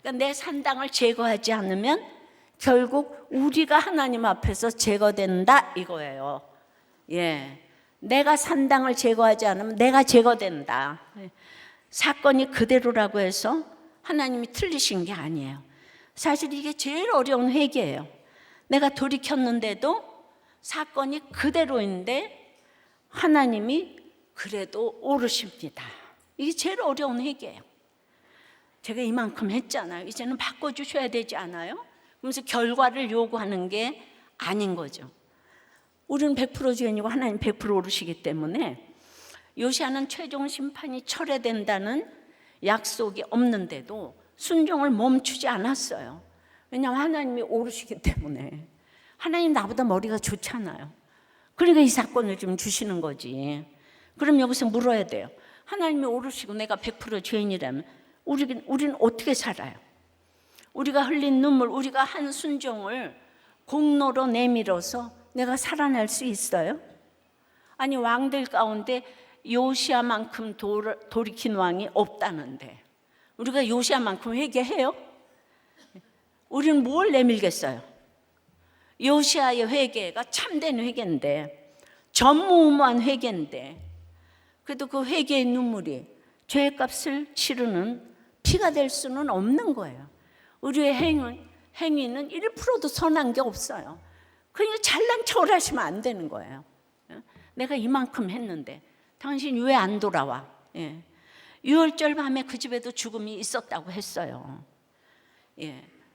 S1: 그러니까 내 산당을 제거하지 않으면 결국 우리가 하나님 앞에서 제거된다 이거예요. 내가 산당을 제거하지 않으면 내가 제거된다. 사건이 그대로라고 해서 하나님이 틀리신 게 아니에요. 사실 이게 제일 어려운 회개예요. 내가 돌이켰는데도 사건이 그대로인데 하나님이 그래도 오르십니다. 이게 제일 어려운 회개예요. 제가 이만큼 했잖아요. 이제는 바꿔주셔야 되지 않아요? 그러면서 결과를 요구하는 게 아닌 거죠. 우리는 100% 죄인이고 하나님 100% 오르시기 때문에 요시아는 최종 심판이 철회된다는 약속이 없는데도 순종을 멈추지 않았어요. 왜냐하면 하나님이 오르시기 때문에. 하나님 나보다 머리가 좋잖아요. 그러니까 이 사건을 좀 주시는 거지. 그럼 여기서 물어야 돼요. 하나님이 오르시고 내가 100% 죄인이라면 우리는 어떻게 살아요? 우리가 흘린 눈물, 우리가 한 순종을 공로로 내밀어서 내가 살아날 수 있어요? 아니 왕들 가운데 요시아만큼 돌이킨 왕이 없다는데 우리가 요시아만큼 회개해요? 우리는 뭘 내밀겠어요? 요시아의 회개가 참된 회개인데 전무후무한 회개인데 그래도 그 회개의 눈물이 죄값을 치르는 피가 될 수는 없는 거예요. 우리의 행위는 1%도 선한 게 없어요. 그러니까 잘난 척을 하시면 안 되는 거예요. 내가 이만큼 했는데 당신 왜 안 돌아와? 유월절 밤에 그 집에도 죽음이 있었다고 했어요.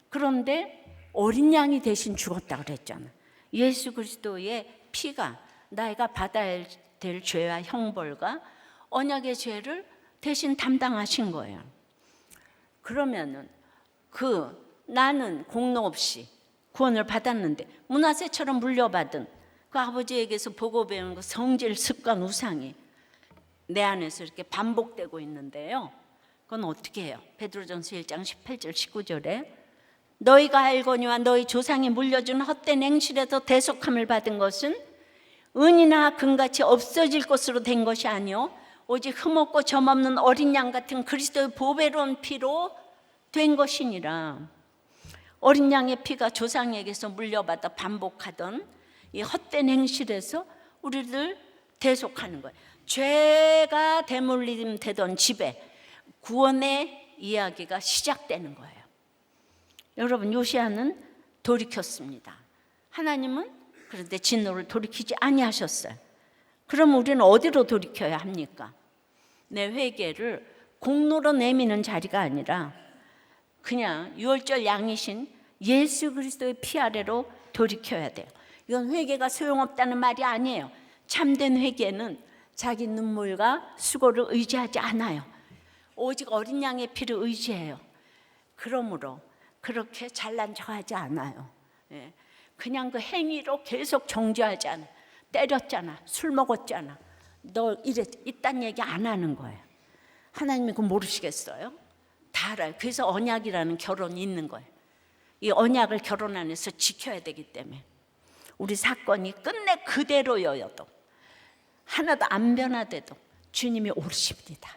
S1: 그런데 어린 양이 대신 죽었다고 그랬잖아요. 예수 그리스도의 피가 내가 받아야 할 될 죄와 형벌과 언약의 죄를 대신 담당하신 거예요. 그러면은 나는 공로 없이 구원을 받았는데 므낫세처럼 물려받은 그 아버지에게서 보고 배운 그 성질, 습관, 우상이 내 안에서 이렇게 반복되고 있는데요. 그건 어떻게 해요? 베드로전서 1장 18절 19절에 너희가 알거니와 너희 조상이 물려준 헛된 행실에서 대속함을 받은 것은 은이나 금같이 없어질 것으로 된 것이 아니요 오직 흠없고 점없는 어린 양 같은 그리스도의 보배로운 피로 된 것이니라. 어린 양의 피가 조상에게서 물려받아 반복하던 이 헛된 행실에서 우리를 대속하는 거예요. 죄가 대물림 되던 집에 구원의 이야기가 시작되는 거예요. 여러분, 요시야는 돌이켰습니다. 하나님은 그런데 진노를 돌이키지 아니하셨어요. 그럼 우리는 어디로 돌이켜야 합니까? 내 회개를 공로로 내미는 자리가 아니라 그냥 유월절 양이신 예수 그리스도의 피 아래로 돌이켜야 돼요. 이건 회개가 소용없다는 말이 아니에요. 참된 회개는 자기 눈물과 수고를 의지하지 않아요. 오직 어린 양의 피를 의지해요. 그러므로 그렇게 잘난 척하지 않아요. 그냥 그 행위로 계속 정죄하지 않아요. 때렸잖아, 술 먹었잖아, 너 이딴 얘기 안 하는 거예요. 하나님이 그거 모르시겠어요? 다 알아요. 그래서 언약이라는 결혼이 있는 거예요. 이 언약을 결혼 안에서 지켜야 되기 때문에 우리 사건이 끝내 그대로여도 하나도 안 변화돼도 주님이 오르십니다.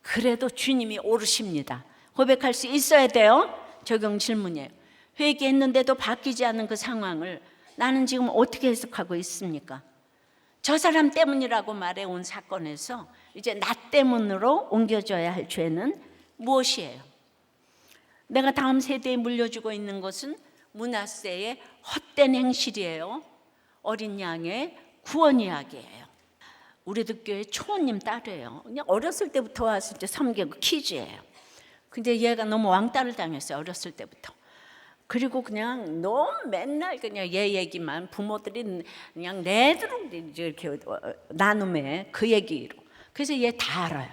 S1: 그래도 주님이 오르십니다. 고백할 수 있어야 돼요. 적용 질문이에요. 회개했는데도 바뀌지 않은 그 상황을 나는 지금 어떻게 해석하고 있습니까? 저 사람 때문이라고 말해온 사건에서 이제 나 때문으로 옮겨져야 할 죄는 무엇이에요? 내가 다음 세대에 물려주고 있는 것은 므낫세의 헛된 행실이에요. 어린 양의 구원 이야기예요. 우리도 교회 초원님 딸이에요. 그냥 어렸을 때부터 왔을 때 섬기고 키즈예요. 근데 얘가 너무 왕따를 당했어요. 어렸을 때부터. 그리고 그냥 너무 맨날 그냥 얘 얘기만 부모들이 그냥 내도록 이렇게 나눔해 그 얘기로. 그래서 얘 다 알아요.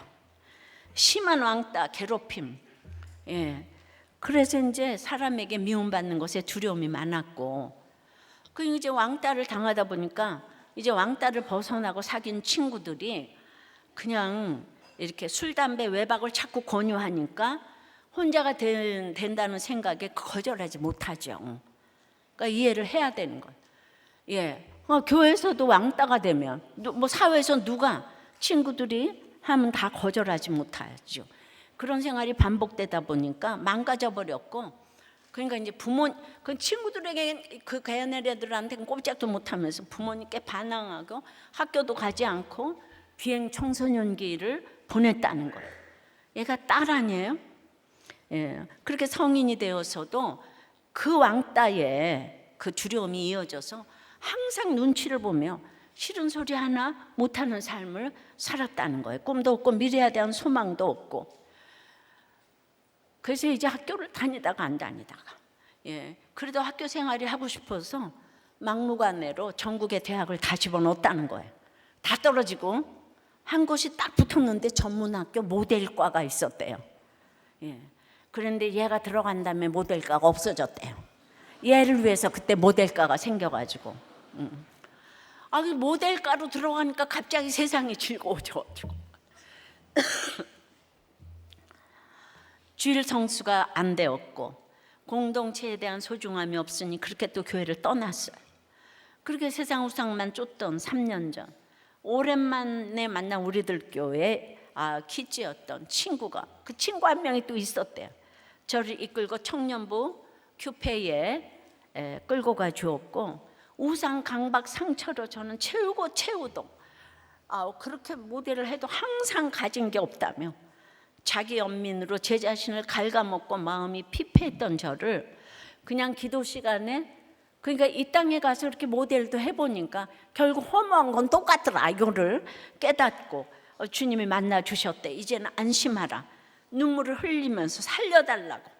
S1: 심한 왕따, 괴롭힘. 그래서 이제 사람에게 미움받는 것에 두려움이 많았고, 그 이제 왕따를 당하다 보니까 이제 왕따를 벗어나고 사귄 친구들이 그냥 이렇게 술, 담배, 외박을 자꾸 권유하니까 혼자가 된다는 생각에 거절하지 못하죠. 그러니까 이해를 해야 되는 거예요. 교회에서도 왕따가 되면 뭐 사회에서 누가 친구들이 하면 다 거절하지 못하죠. 그런 생활이 반복되다 보니까 망가져 버렸고, 그러니까 이제 그 친구들에게 그 걔네들한테는 꼼짝도 못하면서 부모님께 반항하고 학교도 가지 않고 비행 청소년기를 보냈다는 거예요. 얘가 딸 아니에요? 그렇게 성인이 되어서도 그 왕따에 그 두려움이 이어져서 항상 눈치를 보며 싫은 소리 하나 못하는 삶을 살았다는 거예요. 꿈도 없고 미래에 대한 소망도 없고. 그래서 이제 학교를 다니다가 안 다니다가 그래도 학교 생활이 하고 싶어서 막무가내로 전국의 대학을 다 집어넣었다는 거예요. 다 떨어지고 한 곳이 딱 붙었는데 전문학교 모델과가 있었대요. 그런데 얘가 들어간 다음에 모델과가 없어졌대요. 얘를 위해서 그때 모델과가 생겨가지고 그 모델과로 들어가니까 갑자기 세상이 즐거워져가지고 주일 성수가 안 되었고 공동체에 대한 소중함이 없으니 그렇게 또 교회를 떠났어요. 그렇게 세상 우상만 쫓던 3년 전 오랜만에 만난 우리들 교회 키즈였던 친구가, 그 친구 한 명이 또 있었대요. 저를 이끌고 청년부 큐페에 끌고 가 주었고 우상 강박 상처로 저는 채우도 그렇게 모델을 해도 항상 가진 게 없다며 자기 연민으로 제 자신을 갉아먹고 마음이 피폐했던 저를 그냥 기도 시간에, 그러니까 이 땅에 가서 이렇게 모델도 해보니까 결국 허무한 건 똑같더라. 이거를 깨닫고 주님이 만나 주셨대. 이제는 안심하라. 눈물을 흘리면서 살려달라고.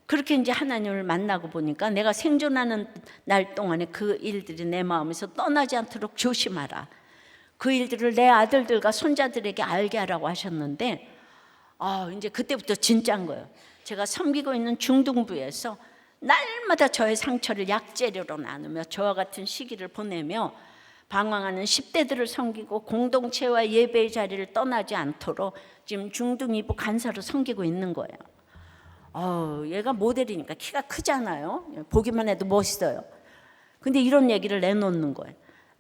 S1: 그렇게 이제 하나님을 만나고 보니까 내가 생존하는 날 동안에 그 일들이 내 마음에서 떠나지 않도록 조심하라. 그 일들을 내 아들들과 손자들에게 알게 하라고 하셨는데 이제 그때부터 진짜인 거예요. 제가 섬기고 있는 중등부에서 날마다 저의 상처를 약재료로 나누며 저와 같은 시기를 보내며 방황하는 10대들을 섬기고 공동체와 예배의 자리를 떠나지 않도록 지금 중등 2부 간사로 섬기고 있는 거예요. 얘가 모델이니까 키가 크잖아요. 보기만 해도 멋있어요. 근데 이런 얘기를 내놓는 거예요.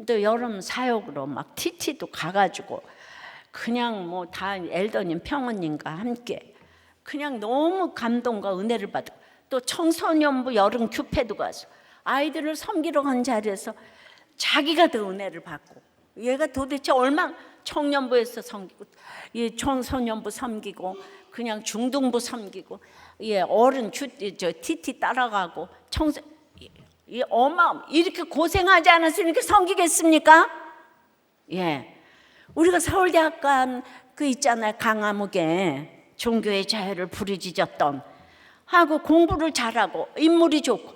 S1: 또 여름 사역으로 막 TT도 가가지고 그냥 뭐 다 엘더님 평원님과 함께 그냥 너무 감동과 은혜를 받고, 또 청소년부 여름 큐페도 가서 아이들을 섬기러 간 자리에서 자기가 더 은혜를 받고, 얘가 도대체 얼마나 청년부에서 섬기고 청소년부 섬기고 그냥 중등부 섬기고 어른 TT 따라가고 이렇게 고생하지 않았으니까 섬기겠습니까? 우리가 서울대학관 그 있잖아요, 강화묵에 종교의 자유를 부르짖었던 하고 공부를 잘하고 인물이 좋고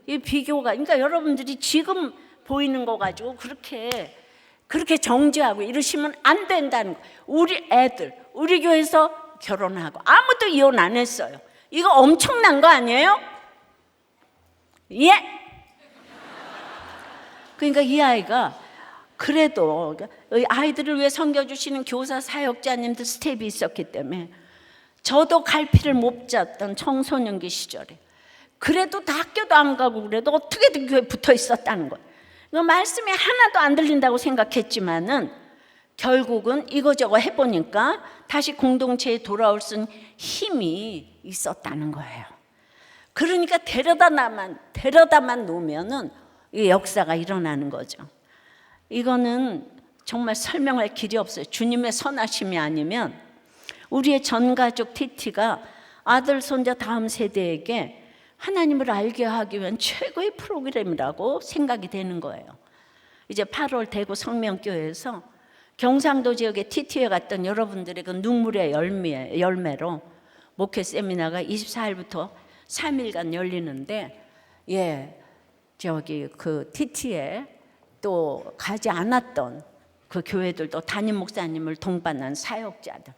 S1: 이 비교가, 그러니까 여러분들이 지금 보이는 거 가지고 그렇게 정죄하고 이러시면 안 된다는 거예요. 우리 애들 우리 교회에서 결혼하고 아무도 이혼 안 했어요. 이거 엄청난 거 아니에요? 그러니까 이 아이가 그래도 아이들을 위해 섬겨주시는 교사 사역자님들 스텝이 있었기 때문에, 저도 갈피를 못 잡던 청소년기 시절에 그래도 다 학교도 안 가고 그래도 어떻게든 교회에 붙어 있었다는 거예요. 말씀이 하나도 안 들린다고 생각했지만은 결국은 이거저거 해보니까 다시 공동체에 돌아올 수 있는 힘이 있었다는 거예요. 그러니까 데려다만 놓으면은 이 역사가 일어나는 거죠. 이거는 정말 설명할 길이 없어요. 주님의 선하심이 아니면 우리의 전 가족 TT가 아들, 손자 다음 세대에게 하나님을 알게 하기 위한 최고의 프로그램이라고 생각이 되는 거예요. 이제 8월 대구 성명교회에서 경상도 지역에 TT에 갔던 여러분들의 그 눈물의 열매로 목회 세미나가 24일부터 3일간 열리는데, 그 TT에 또 가지 않았던 그 교회들도 담임 목사님을 동반한 사역자들,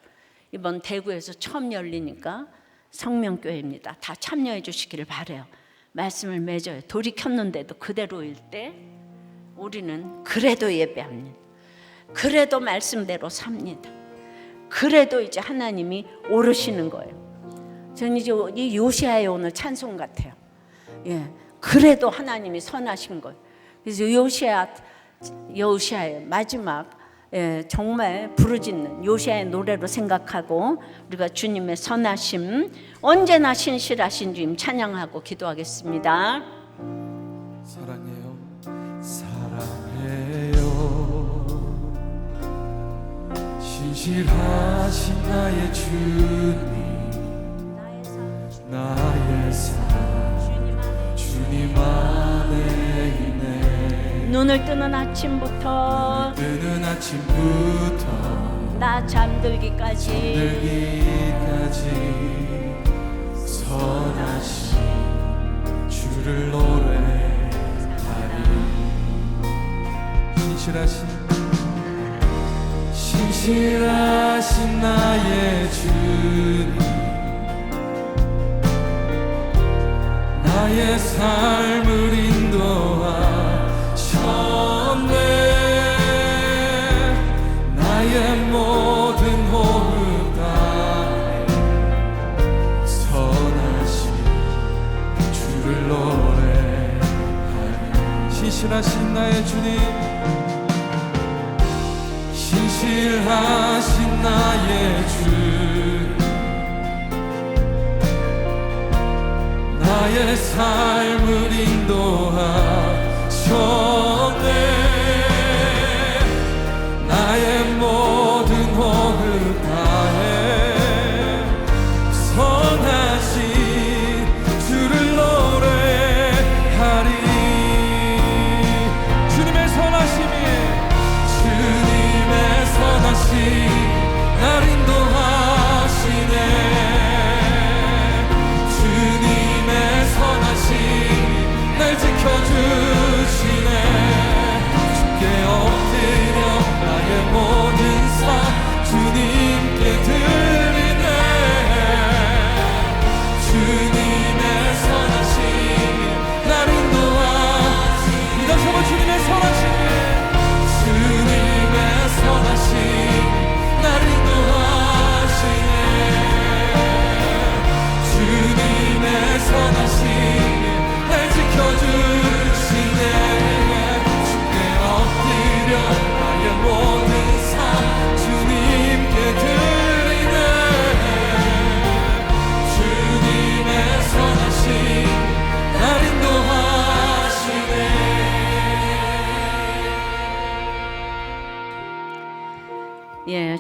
S1: 이번 대구에서 처음 열리니까 성명교회입니다. 다 참여해 주시기를 바라요. 말씀을 맺어요. 돌이 켰는데도 그대로일 때 우리는 그래도 예배합니다. 그래도 말씀대로 삽니다. 그래도 이제 하나님이 오르시는 거예요. 저는 이제 이 요시아의 오늘 찬송 같아요. 그래도 하나님이 선하신 거예요. 그래서 요시아의 마지막 정말 부르짖는 요시아의 노래로 생각하고 우리가 주님의 선하심, 언제나 신실하신 주님 찬양하고 기도하겠습니다.
S2: 사랑해요, 사랑해요. 신실하신 나의 주님, 나의 사랑 주님 안에 있네.
S1: 눈을 뜨는 아침부터 나 잠들기까지
S2: 선하신 주를 노래하리. 신실하신 나의 주님, 나의 삶을 인도하셨네. 나의 모든 호흡 다해 선하신 주를 노래하리. 신실하신 나의 주님, 신실하신 나의 주님, 나의 삶을 인도하셨네. 나의 모든 호흡 다해 선하신 주를 노래하리. 주님의 선하심이, 주님의 선하심 날 인도하시네. 주님의 선하심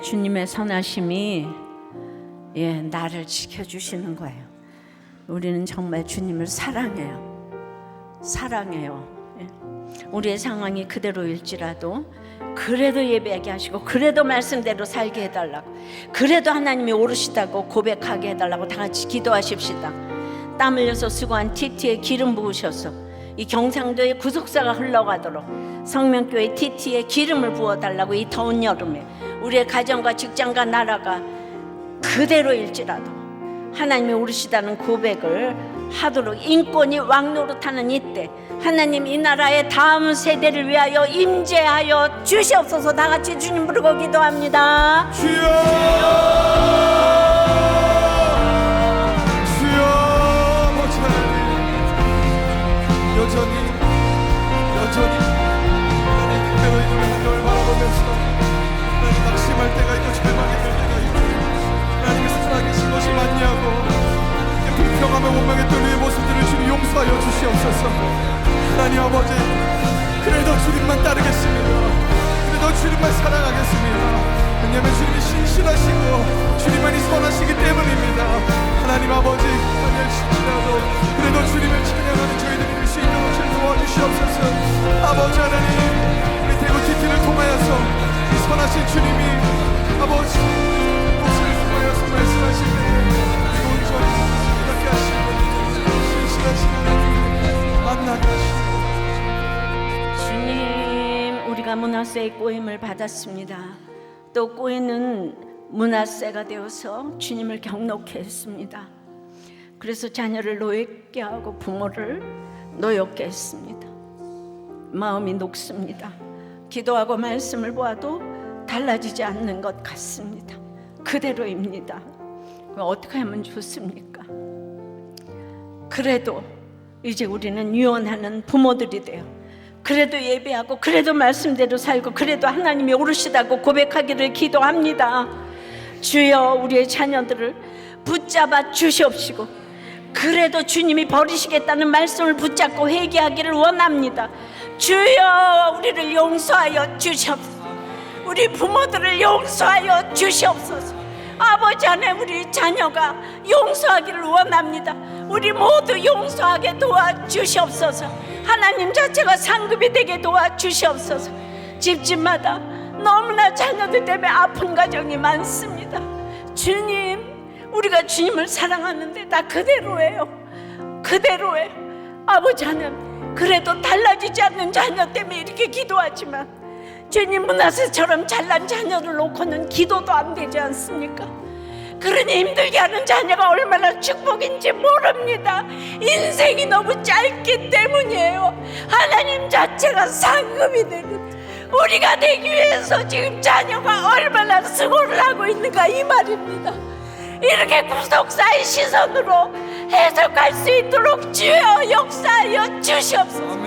S1: 주님의 선하심이 나를 지켜주시는 거예요. 우리는 정말 주님을 사랑해요. 우리의 상황이 그대로일지라도 그래도 예배하게 하시고, 그래도 말씀대로 살게 해달라고, 그래도 하나님이 오르시다고 고백하게 해달라고 다 같이 기도하십시다. 땀 흘려서 수고한 TT에 기름 부으셔서 이 경상도에 구속사가 흘러가도록 성명교회 TT에 기름을 부어달라고, 이 더운 여름에 우리의 가정과 직장과 나라가 그대로일지라도 하나님이 오르시다는 고백을 하도록, 인권이 왕노릇하는 이때 하나님 이 나라의 다음 세대를 위하여 임재하여 주시옵소서. 다 같이 주님 부르고 기도합니다.
S2: 주여 아버지 하나님, 여전히 하나님 그대로 이름을 한걸 바라보면서 하나님 낙심할 때가 있고 절망이 될 때가 있고 하나님께서 살아계신 것이 맞냐고 불평하며 원망했던 우리의 모습들을 주님 용서하여 주시옵소서. 하나님 아버지, 그래도 주님만 따르겠습니다. 그래도 주님만 사랑하겠습니다. 왜냐하면 주님이 신실하시고 주님만이 선하시기 때문입니다. 하나님 아버지, 만약실지라도 그래도 주님을 찬양하는 저희들이 될 수 있도록 좀 도와주시옵소서. 아버지 하나님, 우리 대구 TT를 통하여서 이 선하신 주님이 아버지 옷을 통하여서 말씀하실 때 우리 온전히 이렇게 하시고 신실하신 하나님 만나게 하시고,
S1: 주님, 우리가 문화세의 꼬임을 받았습니다. 또 꼬이는 문화세가 되어서 주님을 경노케 했습니다. 그래서 자녀를 노엽게 하고 부모를 노엽게 했습니다. 마음이 녹습니다. 기도하고 말씀을 보아도 달라지지 않는 것 같습니다. 그대로입니다. 어떻게 하면 좋습니까? 그래도 이제 우리는 유언하는 부모들이 돼요. 그래도 예배하고, 그래도 말씀대로 살고, 그래도 하나님이 오르시다고 고백하기를 기도합니다. 주여, 우리의 자녀들을 붙잡아 주시옵시고, 그래도 주님이 버리시겠다는 말씀을 붙잡고 회개하기를 원합니다. 주여, 우리를 용서하여 주시옵소서. 우리 부모들을 용서하여 주시옵소서. 아버지 안에 우리 자녀가 용서하기를 원합니다. 우리 모두 용서하게 도와주시옵소서. 하나님 자체가 상급이 되게 도와주시옵소서. 집집마다 너무나 자녀들 때문에 아픈 가정이 많습니다. 주님, 우리가 주님을 사랑하는데 다 그대로예요. 아버지 하나님, 그래도 달라지지 않는 자녀 때문에 이렇게 기도하지만 주님, 문하세처럼 잘난 자녀를 놓고는 기도도 안 되지 않습니까? 그러니 힘들게 하는 자녀가 얼마나 축복인지 모릅니다. 인생이 너무 짧기 때문이에요. 하나님 자체가 상급이 되는 우리가 되기 위해서 지금 자녀가 얼마나 수고를 하고 있는가, 이 말입니다. 이렇게 구속사의 시선으로 해석할 수 있도록 주여 역사하여 주시옵소서.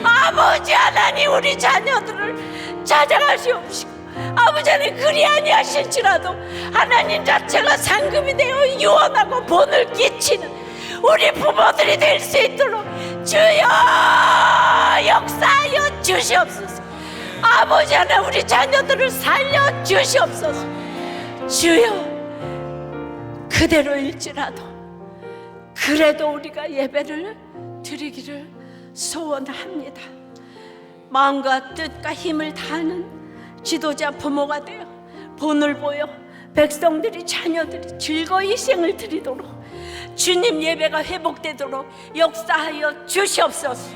S1: 아버지 하나님, 우리 자녀들을 찾아가시옵시고, 아버지 하나님, 그리 아니하실지라도 하나님 자체가 상급이 되어 유언하고 본을 끼치는 우리 부모들이 될 수 있도록 주여 역사하여 주시옵소서. 아버지 하나님, 우리 자녀들을 살려 주시옵소서. 주여, 그대로일지라도 그래도 우리가 예배를 드리기를 소원합니다. 마음과 뜻과 힘을 다하는 지도자 부모가 되어 본을 보여 백성들이, 자녀들이 즐거이 생을 드리도록, 주님 예배가 회복되도록 역사하여 주시옵소서.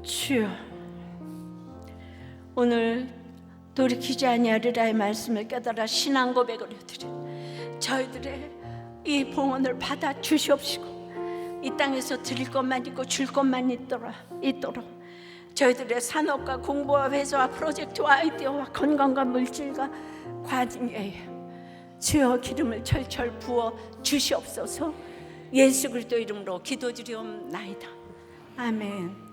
S1: 주여, 오늘 돌이키지 아니하리라의 말씀을 깨달아 신앙 고백을 해드린 저희들의 이 봉헌을 받아 주시옵시고, 이 땅에서 드릴 것만 있고 줄 것만 있도록 저희들의 산업과 공부와 회사와 프로젝트와 아이디어와 건강과 물질과 과정에 주여 기름을 철철 부어 주시옵소서. 예수 그리스도 이름으로 기도드리옵나이다. 아멘.